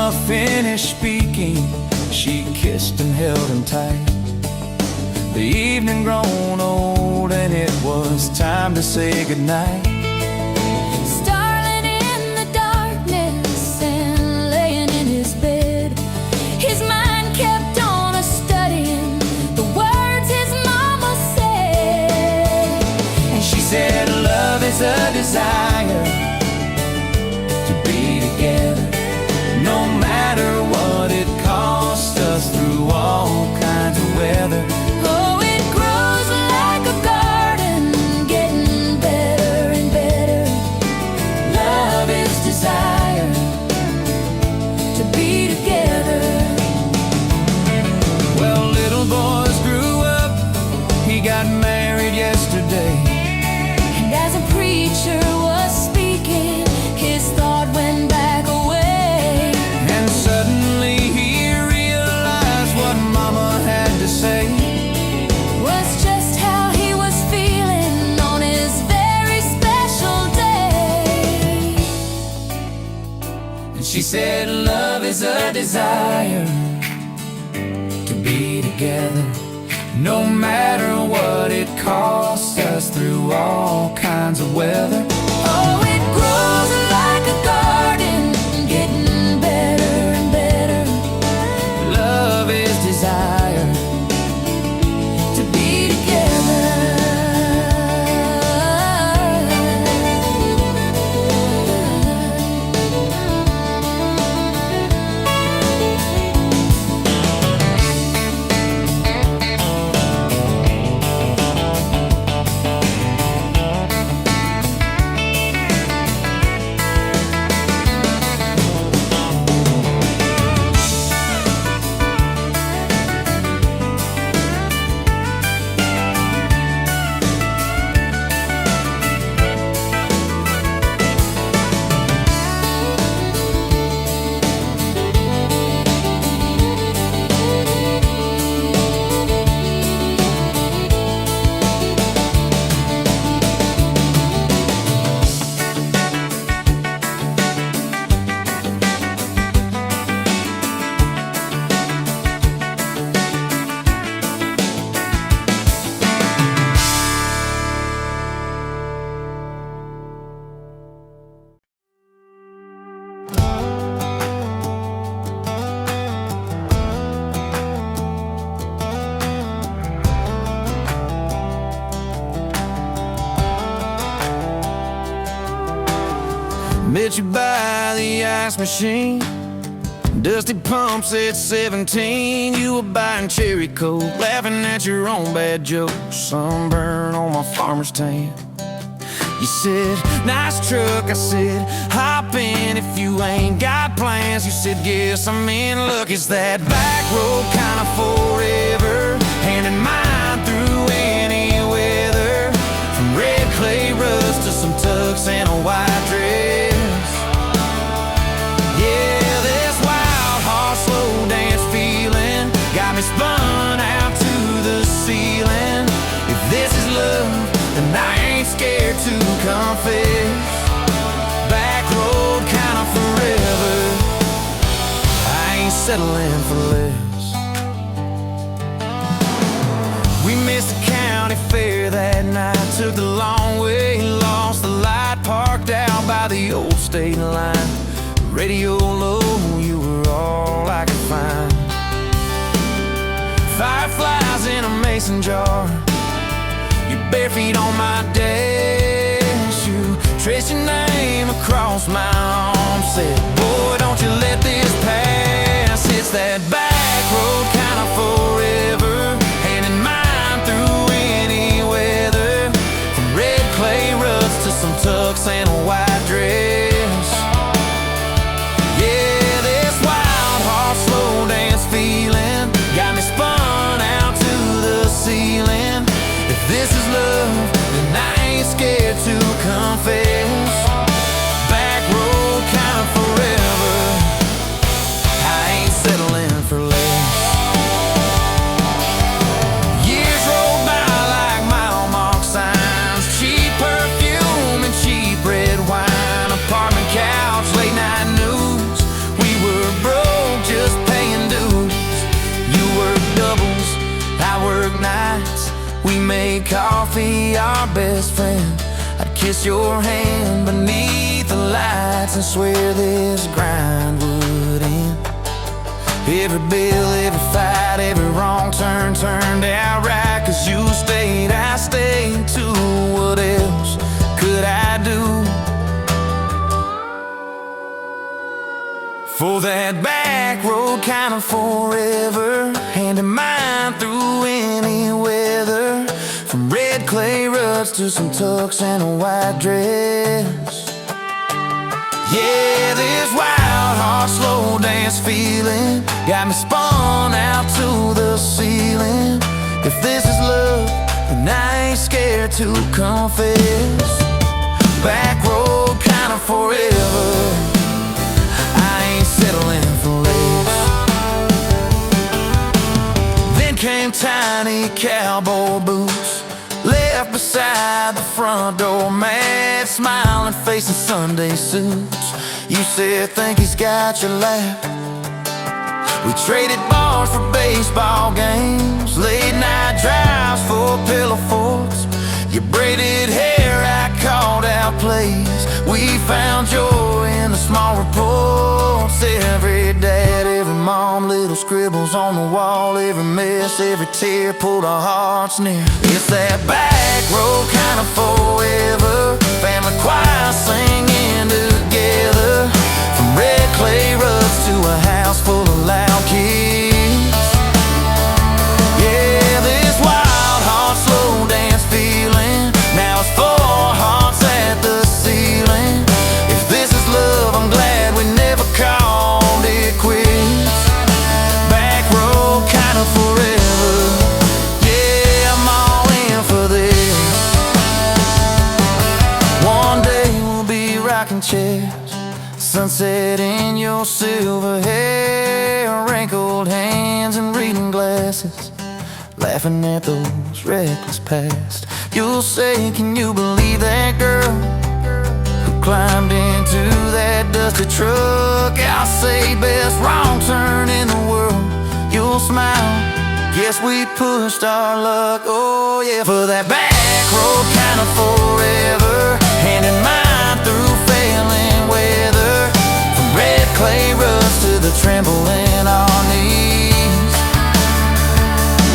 mama finished speaking, she kissed and held him tight. The evening grown old and it was time to say goodnight. Starling in the darkness and laying in his bed, his mind kept on a-studying the words his mama said. And she said, love is a desire to be together, no matter what it costs us through all kinds of weather. Oh, it grows like a garden, getting better and better. Love is desire to be together. Well, little boys grew up, he got married yesterday. And as a preacher was speaking, his thought went back away. And suddenly he realized what mama had to say. Was just how he was feeling on his very special day. And she said, love is a desire to be together, no matter what it costs us through all kinds of weather. Oh, it grows like a garden, getting better and better. Love is desire To be together. Met you by the ice machine, dusty pumps at 17. You were buying cherry coke, laughing at your own bad jokes. Sunburn on my farmer's tan. You said, nice truck. I said, hop in if you ain't got plans. You said, guess I'm in luck. It's that back road kind of forever, handing mine through any weather. From red clay rust to some tucks and a white dress. Yeah, this wild horse slow dance feeling got me spun out to the ceiling. If this is love, then I ain't scared to confess. Back road kind of forever, I ain't settling for less. We missed the county fair that night, took the long way, lost the light, parked out by the old state line. Radio low, you were all I could find. Fireflies in a mason jar, your bare feet on my dash. You traced your name across my arm, said, boy, don't you let this pass. It's that back road kind of forever, handing mine through any weather. From red clay rust to some tucks and a white dress. Yeah, this wild horse slow dance feeling got me spun out to the ceiling. If this is love, then I ain't scared to confess. Back road kind of forever, I ain't settling for We made coffee our best friend. I'd kiss your hand beneath the lights and swear this grind would end. Every bill, every fight, every wrong turn turned out right. Cause you stayed, I stayed too. What else could I do? For that back road kind of forever, hand in mine through any weather. From red clay ruts to some tux and a white dress. Yeah, this wild, hard, slow dance feeling got me spun out to the ceiling. If this is love, then I ain't scared to confess. Back road kind of forever, I ain't settling for less. Then came tiny cowboy boots, left beside the front door, mad smiling face in Sunday suits. You said, think he's got your lap. We traded bars for baseball games, late night drives for pillow forts. Your braided hair, I called out plays. We found joy in the small reports. Every dad, every mom, little scribbles on the wall. Every mess, every tear pulled our hearts near. It's that back road kind of forever, family choir singing together. From red clay ruts to a house full of loud kids. Yeah, this wild, hard, slow dance feeling, now it's 4 hearts at the ceiling. If this is love, I'm glad we never called it quits. Back road kind of forever, yeah, I'm all in for this. One day we'll be rocking chairs, sunset in your silver hair, wrinkled hands and reading glasses, laughing at those reckless past. You'll say, can you believe that girl who climbed into that dusty truck? I'll say, best wrong turn in the world. You'll smile, guess we pushed our luck. Oh yeah, for that back road kind of forever, hand in mine through failing weather. From red clay ruts to the tremble in our knees.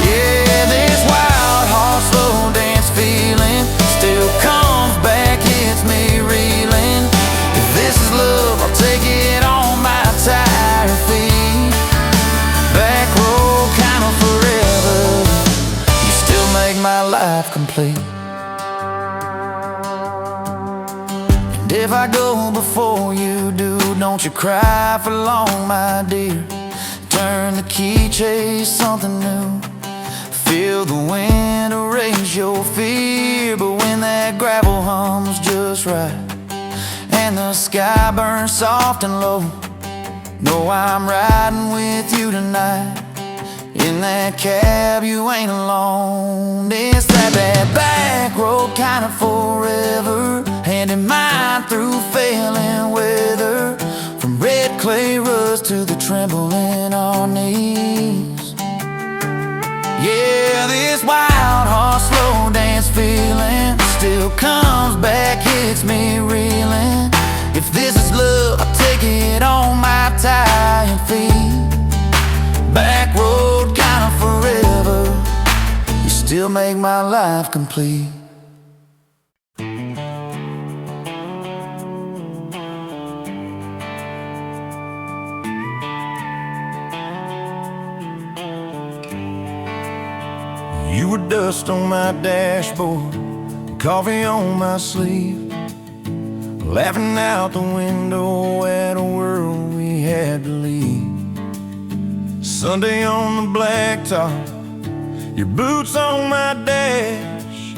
Yeah, this wild, hard, slow dance feeling still comes back, hits me reeling. If this is love, I'll take it on my tired feet. Back road kind of forever, you still make my life complete. And if I go before you do, don't you cry for long, my dear. Turn the key, chase something new. Feel the wind erase your fear. But when that gravel hums just right and the sky burns soft and low, know I'm riding with you tonight. In that cab you ain't alone. It's that back road kind of forever, hand in mine through failing weather. From red clay ruts to the tremble in our knees. Yeah, this wild, hard, slow dance feeling still comes back, hits me reeling. If this is love, I'll take it on my tired feet. Back road kind of forever, you still make my life complete. You were dust on my dashboard, coffee on my sleeve, laughing out the window at a world we had to leave. Sunday on the blacktop, your boots on my dash.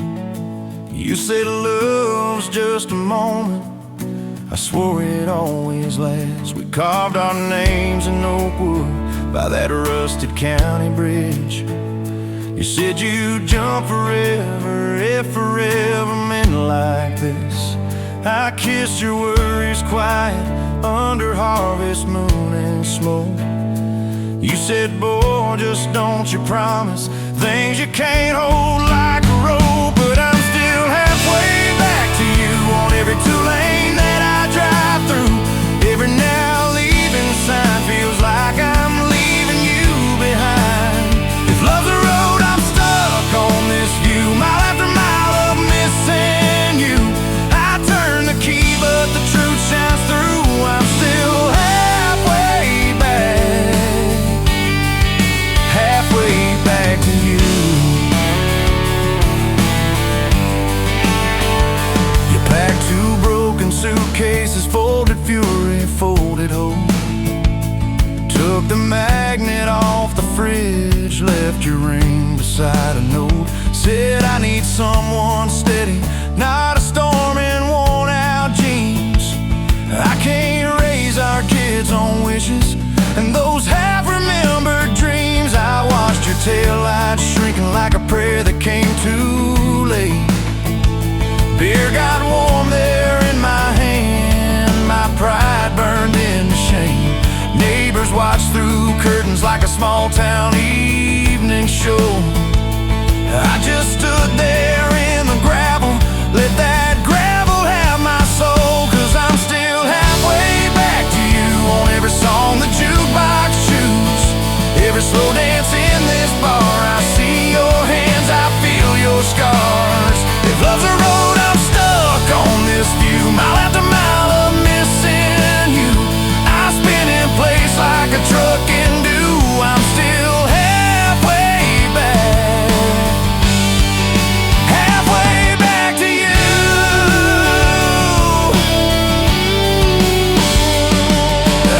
You said love's just a moment, I swore it always lasts. We carved our names in oak wood by that rusted county bridge. You said you'd jump forever if forever meant like this. I kissed your worries quiet under harvest moon and smoke. You said, boy, just don't you promise things you can't hold like beside a note. Said I need someone steady, not a storm and worn out jeans. I can't raise our kids on wishes and those half-remembered dreams. I watched your taillights shrinking like a prayer that came too late. Beer got warm there in my hand, my pride burned into shame. Neighbors watched through curtains like a small town evening show. I just stood there in the gravel, let that gravel have my soul. Cause I'm still halfway back to you on every song the jukebox choose. Every slow dance in this bar, I see your hands, I feel your scars. If love's a road, I'm stuck on this view, mile after mile of missing you. I spin in place like a truck can do. I'm still halfway back, halfway back to you.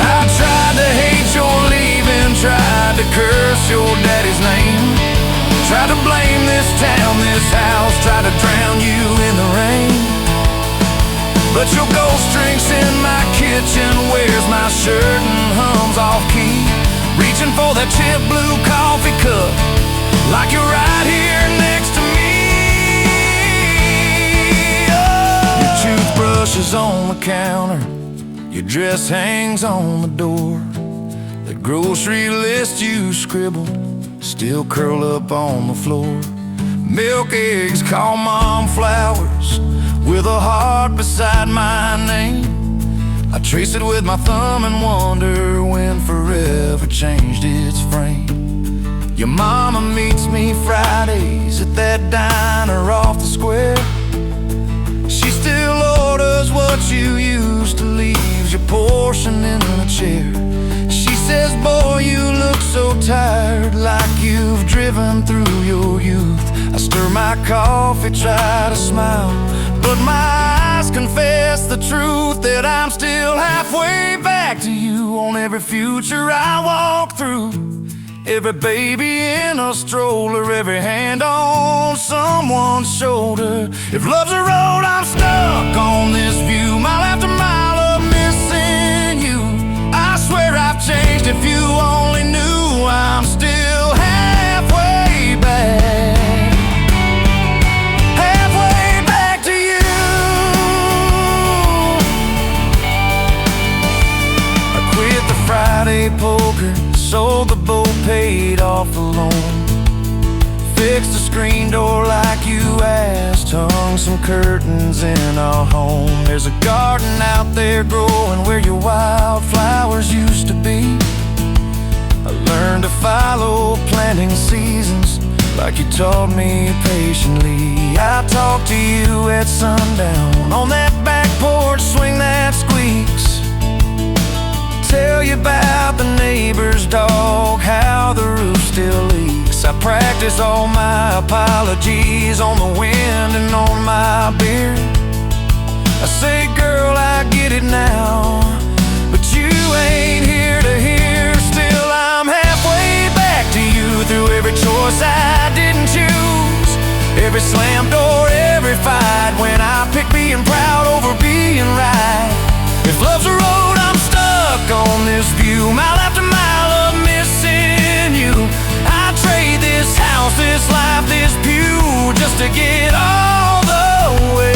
I tried to hate your leaving, tried to curse your daddy's name, tried to blame this town, this house, tried to drown you in the rain. But your ghost drinks in my kitchen, wears my shirt and hums off key, reaching for that chip blue coffee cup like you're right here next to me. Oh. Your toothbrush is on the counter, your dress hangs on the door. The grocery list you scribbled still curl up on the floor. Milk, eggs, call mom flowers with a heart beside my name. I trace it with my thumb and wonder when forever changed its frame. Your mama meets me Fridays at that diner off the square. She still orders what you used to, leaves your portion in the chair. She says, boy, you look so tired, like you've driven through your youth. I stir my coffee, try to smile, but my eyes confess the truth, that I'm still halfway back to you on every future I walk through. Every baby in a stroller, every hand on someone's shoulder. If love's a road, I'm stuck on this view, mile after mile of missing you. I swear I've changed, if you only knew. I'm still halfway back, halfway back to you. I quit the Friday poker, sold the boat, paid off the loan, fixed the screen door like you asked, hung some curtains in our home. There's a garden out there growing where your wildflowers used to be. I learned to follow planting seasons like you taught me patiently. I talk to you at sundown on that back porch swing that squeaks, tell you about the neighbor's dog, how the roof still leaks. I practice all my apologies on the wind and on my beard. I say, girl, I get it now, but you ain't here to hear. Still, I'm halfway back to you through every choice I didn't choose, every slam door, every fight, when I pick being proud over being right. If love's a road, I'm stuck on this view, mile after mile of missing you. I trade this house, this life, this pew, just to get all the way.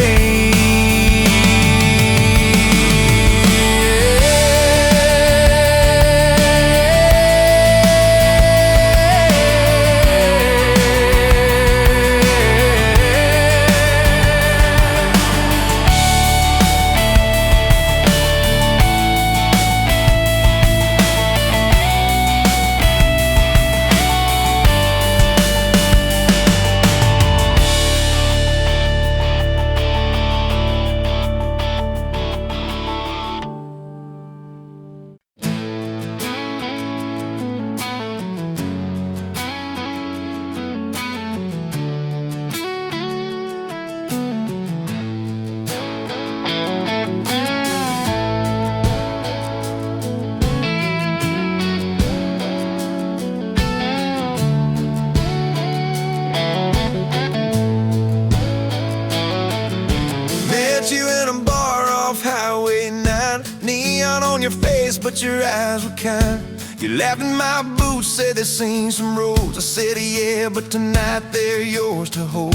but your eyes were kind. You laughed in my boots, said they'd seen some roads. I said yeah, but tonight they're yours to hold.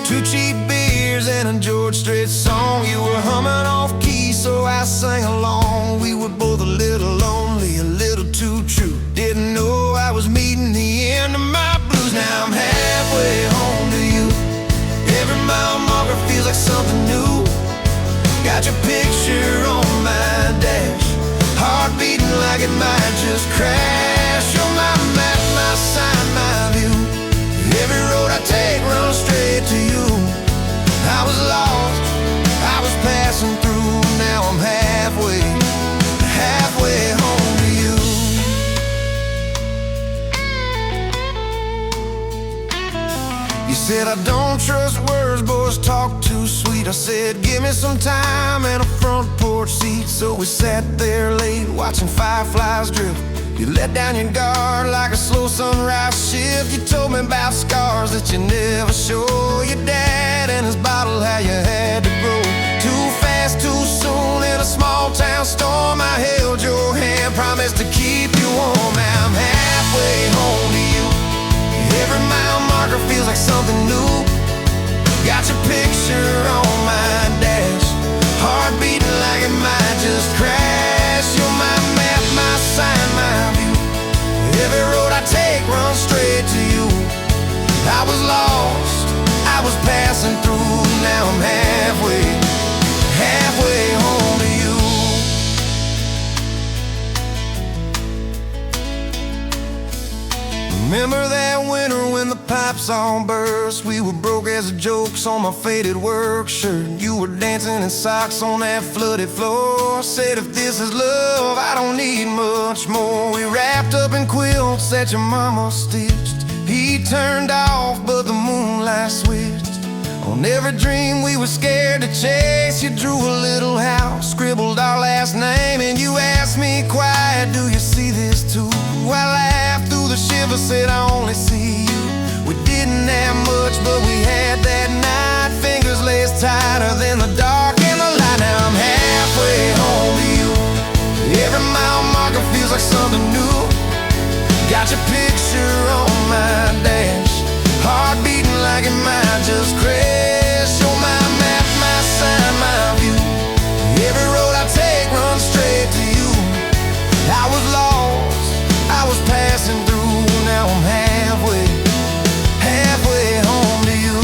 2 cheap beers and a George Strait song. You were humming off key, so I sang along. We were both a little lonely, a little too true. Didn't know I was meeting the end of my blues. Now I'm halfway home to you. Every mile marker feels like something new. Got your picture on my dash, heart beating like it might just crash. You're my map, my sign, my view. Every road I take runs straight to you. I was lost, I was passing through. Now I'm halfway home to you. You said I don't trust words, boys talk too sweet. I said give me some time and a front porch seat. So we sat there late watching fireflies drift. You let down your guard like a slow sunrise shift. You told me about scars that you never show. Your dad and his bottle, how you had to grow. Too fast, too soon in a small town storm. I held your hand, promised to keep you warm. Now I'm halfway home to you. Every mile marker feels like something new. Got your picture on my dash, heart beating like it might just crash. You're my map, my sign, my view. Every road I take runs straight to you. I was lost, I was passing through. Now I'm halfway home to you. Remember that winter when the pipes all burst? We were broke as the jokes on my faded work shirt. You were dancing in socks on that flooded floor. Said if this is love, I don't need much more. We wrapped up in quilts that your mama stitched. He turned off, but the moonlight switched. On every dream we were scared to chase, you drew a little house, scribbled our last name, and you asked me quiet, do you see this too? I laughed through the shiver, said I only see you. We didn't have much, but we had that night. Fingers laced tighter than the dark and the light. Now I'm halfway home to you. Every mile marker feels like something new. Got your picture on my dash, heart beating like it might just crash. You're my map, my sign, my view. Every road I take runs straight to you. I was lost, I was passing through. Now I'm halfway home to you.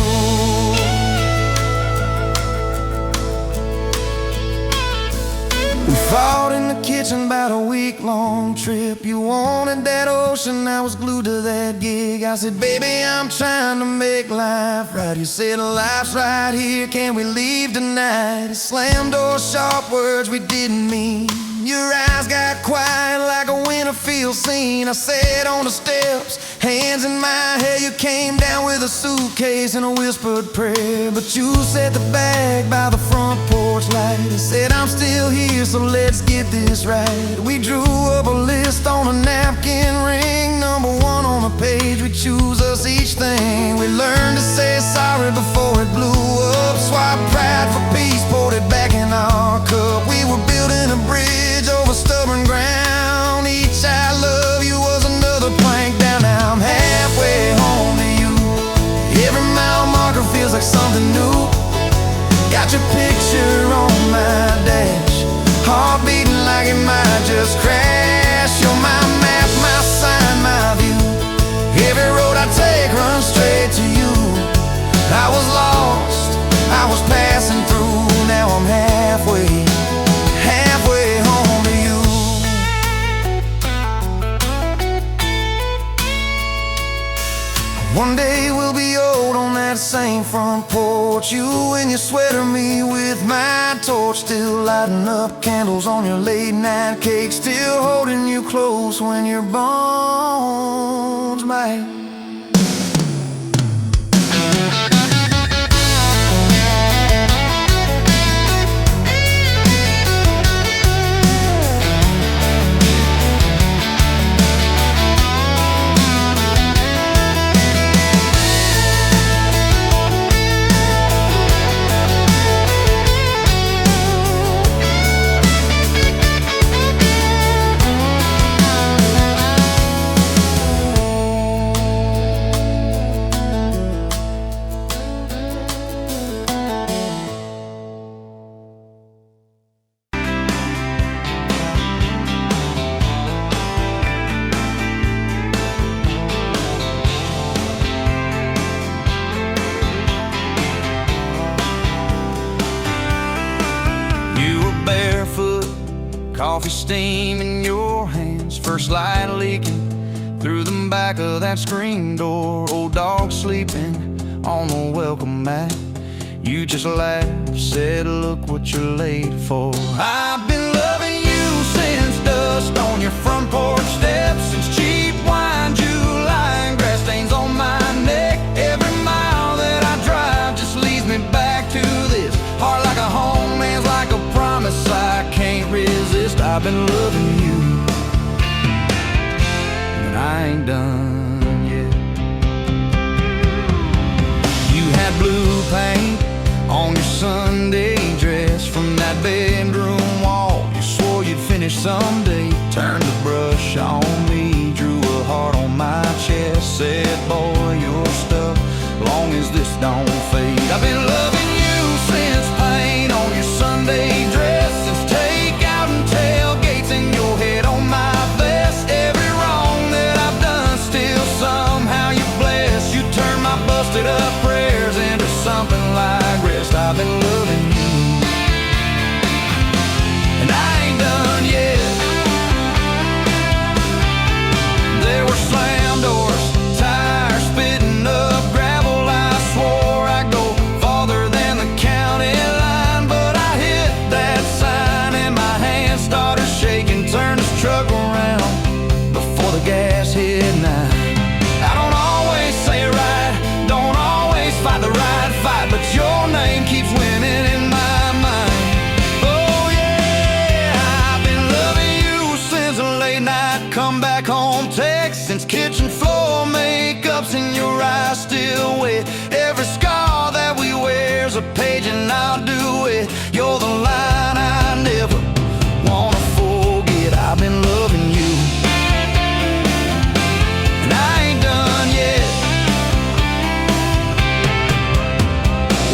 We fought in the kitchen about a week-long trip. You wanted that ocean, I was glued to that gig. I said, baby, I'm trying to make life right. You said, life's right here, can we leave tonight? It slammed doors, sharp words we didn't mean. Your eyes got quiet like a winter field scene. I sat on the steps, hands in my hair. You came down with a suitcase and a whispered prayer. But you set the bag by the front porch light and said, I'm still here, so let's get this right. We drew up a list on a napkin ring, number 1 on the page. We choose us each thing. We learned to say sorry before it blew up. Swap pride for peace, poured it back in our cup. We were building a bridge over stubborn ground. Each I love you was another plank down. Now I'm halfway home to you. Every mile marker feels like something new. Got your picture on my dash, heart beating like it might just crash. You're my map, my sign, my view. Every road I take runs straight to you. I was lost, I was passing through. Now I'm halfway home to you. One day we'll be old on that same front porch. You in your sweater, me with my torch. Still lighting up candles on your late night cake. Still holding you close when your bones might. Coffee steam in your hands, first light leaking through the back of that screen door. Old dog sleeping on the welcome mat. You just laughed, said, look what you're late for. I've been loving you since dust on your front porch steps, since cheap wine, July, and grass stains on my neck. Every mile that I drive just leads me back to this. Heart like a home, hands like a promise I can't resist. I've been loving you, and I ain't done yet. You had blue paint on your Sunday dress from that bedroom wall. You swore you'd finish someday. Turned the brush on me, drew a heart on my chest. Said, boy, you're stuck long as this don't fade. I've been loving you since paint on your Sunday dress, since takeout and tailgates in your head on my vest. Every wrong that I've done, still somehow you bless. You turn my busted up prayers into something like rest. I've been loving you, and I ain't done yet. There were slam doors, tires spitting up gravel. I swore I'd go farther than the county line, but I hit that sign and my hand started shaking. Turned this truck around before the gas hit 9. I don't always say it right, don't always fight the right fight, but your name keeps winning in my mind. Oh yeah, I've been loving you since a late night come back home text, since kitchen floor makeup's in your eyes still wet. Every scar that we wear's a page and I'll do it. You're the line I never wanna forget. I've been loving you, and I ain't done yet.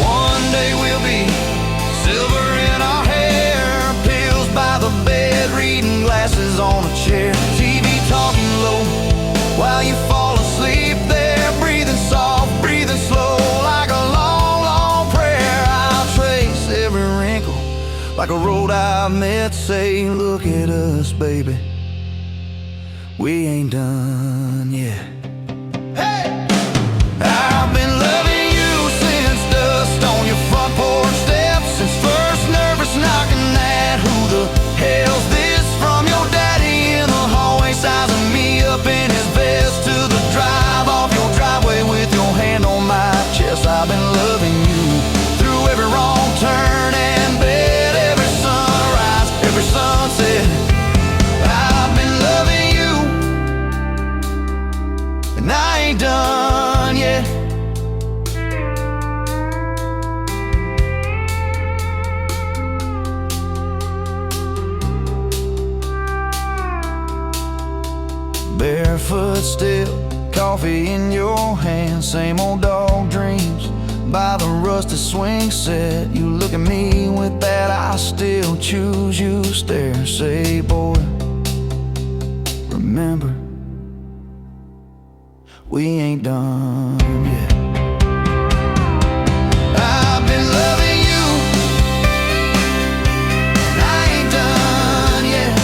One day we'll be silver in our hair, pills by the bed, reading glasses on a chair, TV talking low while you fall asleep there, breathing soft, breathing slow, like a long, long prayer. I'll trace every wrinkle like a road I've met. Say, look at us, baby, we ain't done yet. Hey! I've been loving you since dust on your front porch steps, since first nervous knocking at who the hell's this, from your daddy in the hallway sizing me up in his vest, to the drive off your driveway with your hand on my chest. I've been loving you through every wrong turn and bed, every sunrise, every sunset. I've been loving you, and I ain't done yet. Barefoot still, coffee in your hand, same old dog dreams by the rusted swing set. You look at me with that I still choose you stare. Say, boy, remember, we ain't done yet. I've been loving you, and I ain't done yet.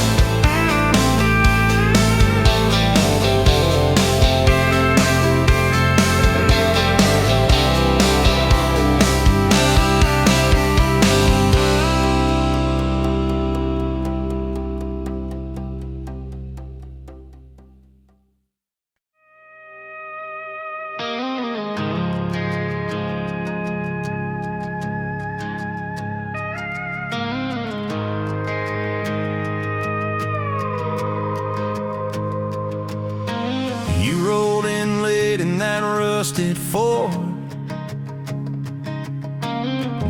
You rolled in late in that rusted Ford,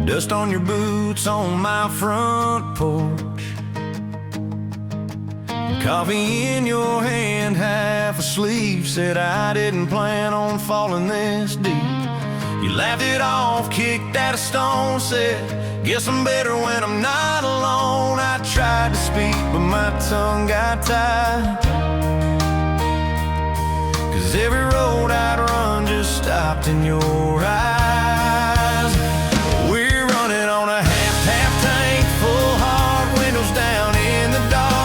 dust on your boots on my front porch, coffee in your hand, half asleep. Said I didn't plan on falling this deep. You laughed it off, kicked at a stone, said, guess I'm better when I'm not alone. I tried to speak, but my tongue got tied, 'cause every road I'd run just stopped in your eyes. We're running on a half tank, full heart, windows down in the dark.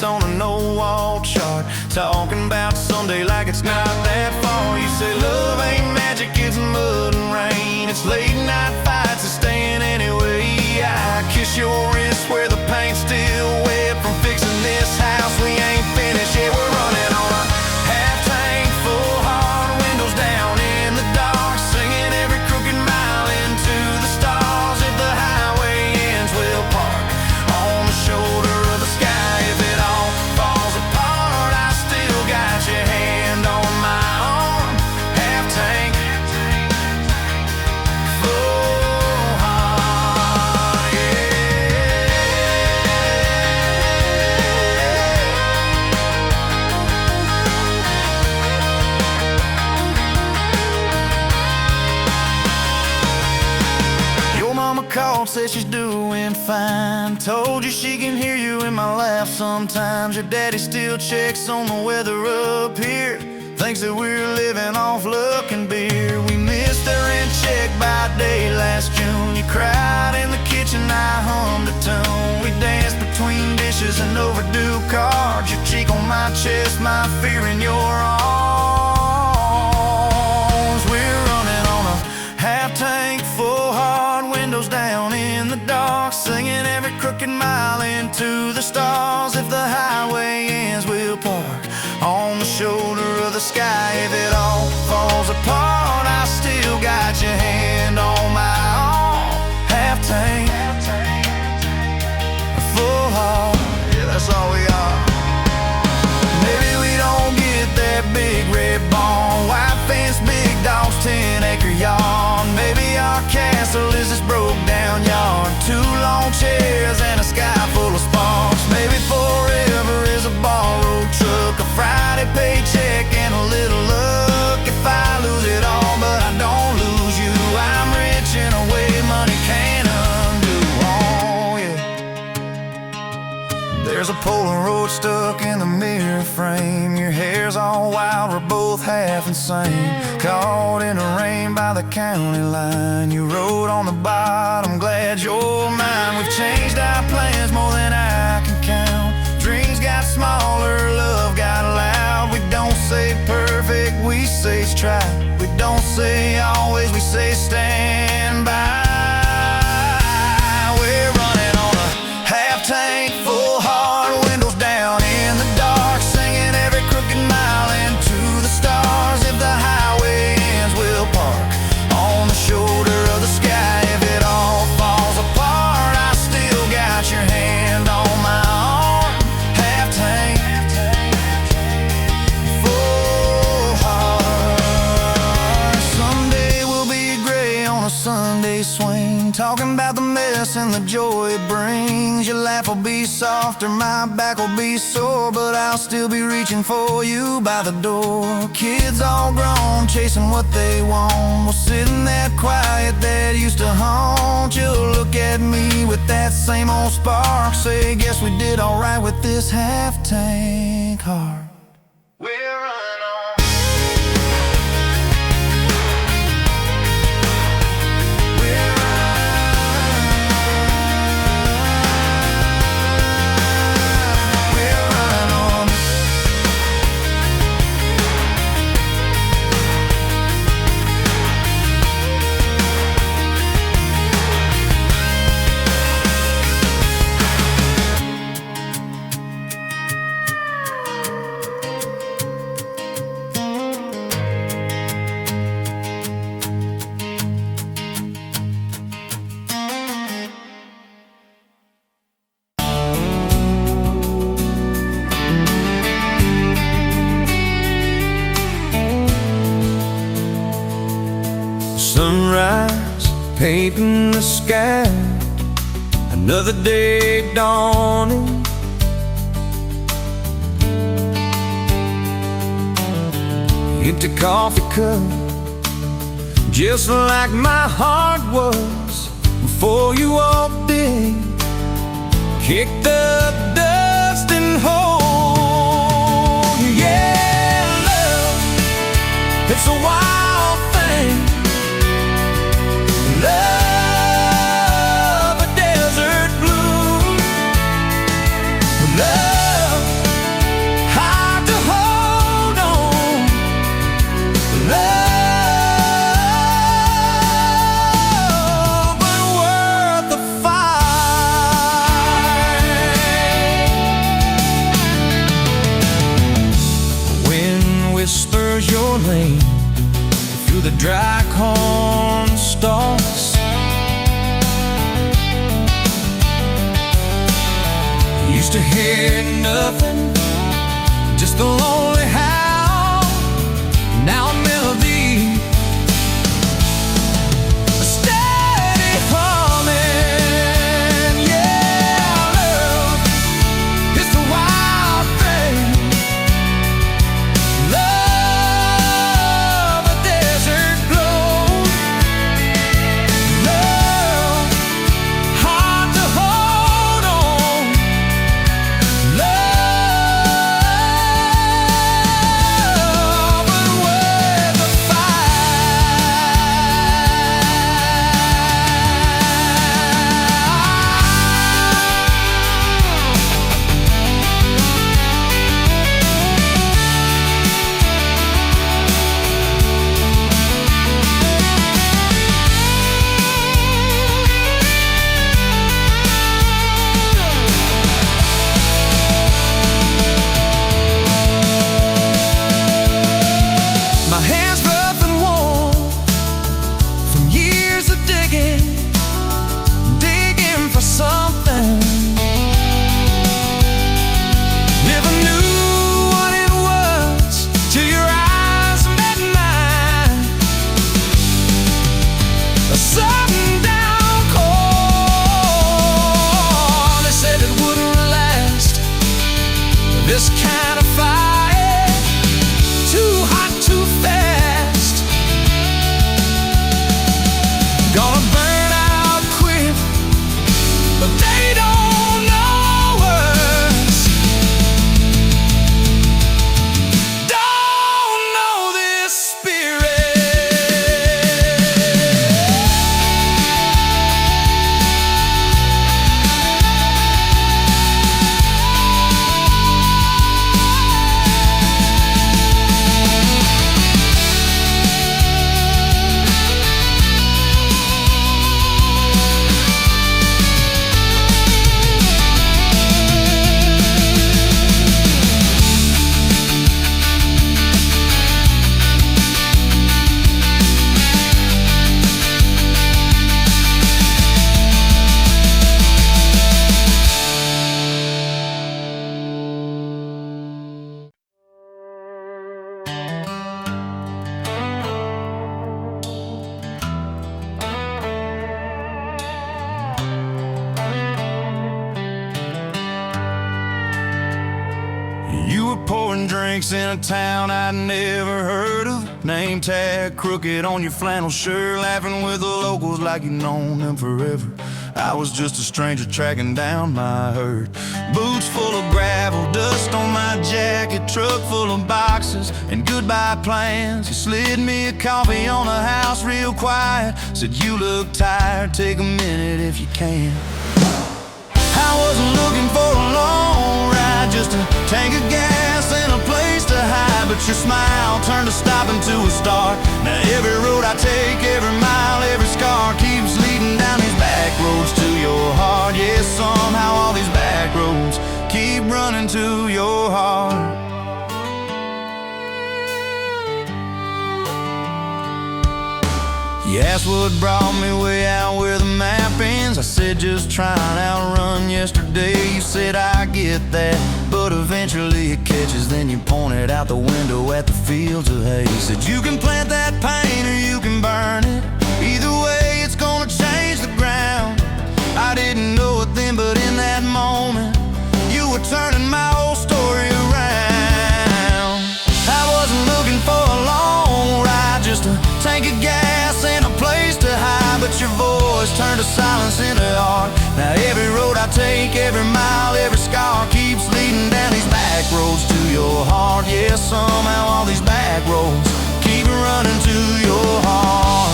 face on a no-wall chart, talking about Sunday like it's not that far. You say love ain't magic, it's mud and rain. It's late night fights and staying anyway. I kiss your wrist where the paint's still wet from fixing this house. We ain't finished yet. We're running on a half tank full, hard windows down in the dark, singing every crooked mile into the stars. If the highway ends, we'll park on the shoulder of the sky. If it all falls apart, I still got your hand on my arm. Half tank full heart, yeah. Your mama called, said she's doing fine. Told you she can hear you in my laugh sometimes. Your daddy still checks on the weather up here, thinks that we're living off luck and beer. We missed our rent check by day last June. You cried in the kitchen, I hummed a tune. We danced between dishes and overdue cards. Your cheek on my chest, my fear in your arms. We're running on a half tank full, hard windows down in the dark, singing every crooked mile into the stars. If the highway ends, we'll park on the shoulder of the sky. If it all falls apart, I still got your hand on my arm. Half tank, a full heart, yeah, that's all we are. Maybe we don't get that big red barn, white fence, big dogs, 10-acre yard. Maybe our castle is this broke down yard, 2 long chairs and a sky full of sparks. Maybe forever is a borrowed truck, a Friday paycheck and a little luck. If I lose it all but I don't lose you, I'm rich in a way money can't undo. Oh yeah. There's a Polaroid stuck in the mirror frame. Your hair's all wild, we're both half insane. Caught in the rain by the county line. You wrote on the bottom, glad you're mine. We've changed our plans more than I can count. Dreams got smaller, love got loud. We don't say perfect, we say try. We don't say always, we say stand by. We're running on a half tank full, hard windows down in the dark, singing every crooked mile into the stars. If the highway ends, we'll park on the shoulder of the sky. If it all falls apart, I still got your hand on my arm. Half tank full heart. Someday we'll be gray on a Sunday swing, talking about the mess and the joy it brings. Your laugh will be softer, my back will be sore, but I'll still be reaching for you by the door. Kids all grown, chasing what they want. We'll sit in that quiet that used to haunt. You'll look at me with that same old spark, say, guess we did alright with this half tank heart. We're running on. We're running on. Sunrise, painting the sky, another day dawning. Empty coffee cup, just like my heart was before you walked in. Kick the dust and hold you. Yeah, love, it's a wild thing. Love, a desert blue. Love, dry corn stalks. Used to hear nothing, just the lonely howl. Now a melody, a steady humming. Yeah, love is the wild thing. Love a desert glow. Love hard to hold on. Love, but with the my hands rough and warm from years of digging for something. Never knew what it was till your eyes met mine. A sudden downpour, they said it wouldn't last. This kind of fire, too hot, too fast. Gonna burn out quick, but they don't know us. Don't know this spirit. You were pouring drinks in a town I'd never heard of. Name tag crooked on your flannel shirt, laughing with the locals like you'd known them forever. I was just a stranger tracking down my herd. Boots full of gravel, dust on my jacket, truck full of boxes and goodbye plans. You slid me a coffee on the house real quiet, said you look tired, take a minute if you can. I wasn't looking for a long ride, just a tank of gas and a place to hide. But your smile turned a stop into a start. Now every road I take, every mile, every scar keeps leading down these back roads to your heart. Yeah, somehow all these back roads keep running to your heart. You asked what brought me way out where the map ends. I said just try and outrun yesterday. You said I get that, but eventually it catches. Then you pointed out the window at the fields of hay. Said you can plant that pain or you can burn it. Either way it's gonna change the ground. I didn't know it then, but in that moment you were turning my whole story around. I wasn't looking for a long ride, just a tank of gas and a place to hide. But your voice turned a silence into art. Now every road I take, every mile, every scar keeps leading down these back roads to your heart. Yeah, somehow all these back roads keep running to your heart.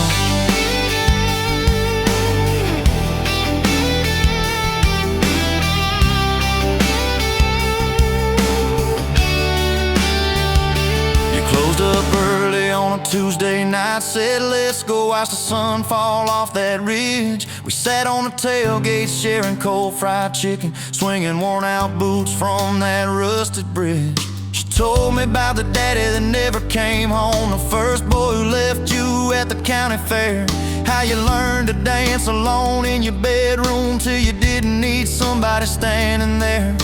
Closed up early on a Tuesday night, said let's go watch the sun fall off that ridge. We sat on the tailgate sharing cold fried chicken, swinging worn out boots from that rusted bridge. She told me about the daddy that never came home, the first boy who left you at the county fair. How you learned to dance alone in your bedroom till you didn't need somebody standing there.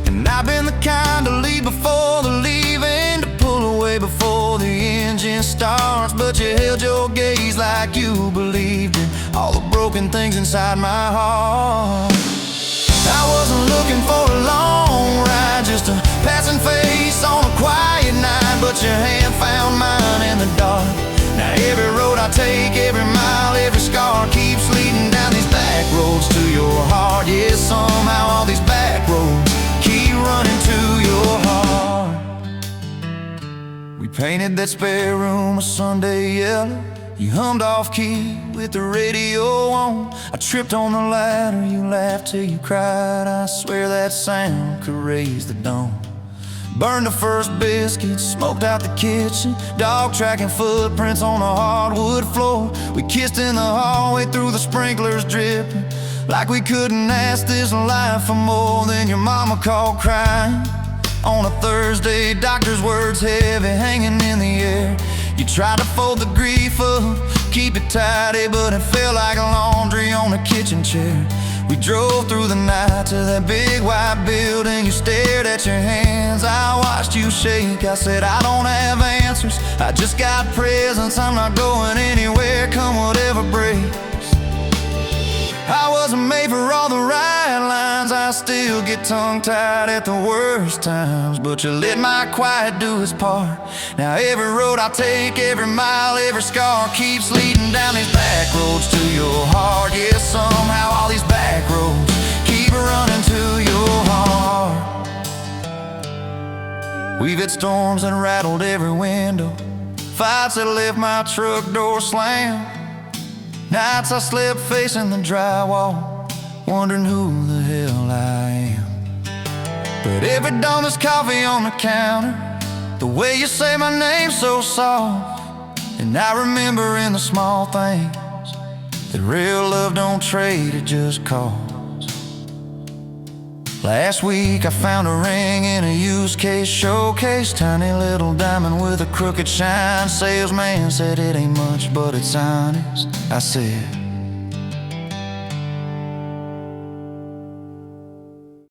And I've been the kind to leave before the leaving, to pull away before the engine starts. But you held your gaze like you believed in all the broken things inside my heart. I wasn't looking for a long ride, just a passing face on a quiet night. But your hand found mine in the dark. Now every road I take, every mile, every scar keeps leading down these back roads to your heart. Yeah, somehow all these back roads keep running to your heart. We painted that spare room a Sunday yellow. You hummed off key with the radio on. I tripped on the ladder, you laughed till you cried. I swear that sound could raise the dawn. Burned the first biscuit, smoked out the kitchen, dog tracking footprints on the hardwood floor. We kissed in the hallway through the sprinklers dripping, like we couldn't ask this life for more. Than your mama called crying on a Thursday, doctor's words heavy hanging in the air. You tried to fold the grief up, keep it tidy, but it felt like laundry on a kitchen chair. We drove through the night to that big white building. You stared at your hands, I watched you shake. I said, I don't have answers, I just got presents. I'm not going anywhere, come whatever breaks. I wasn't made for all the right lines, I still get tongue-tied at the worst times. But you let my quiet do its part. Now every road I take, every mile, every scar keeps leading down these back roads to your heart. Yeah, somehow all these back roads keep running to your heart. We've had storms that rattled every window, fights that left my truck door slammed. Nights I slept facing the drywall, wondering who the hell I am. But every dawn there's coffee on the counter, the way you say my name so soft. And I remember in the small things that real love don't trade, it just costs. Last week I found a ring in a used case showcase, tiny little diamond with a crooked shine. Salesman said it ain't much but it's honest. I said,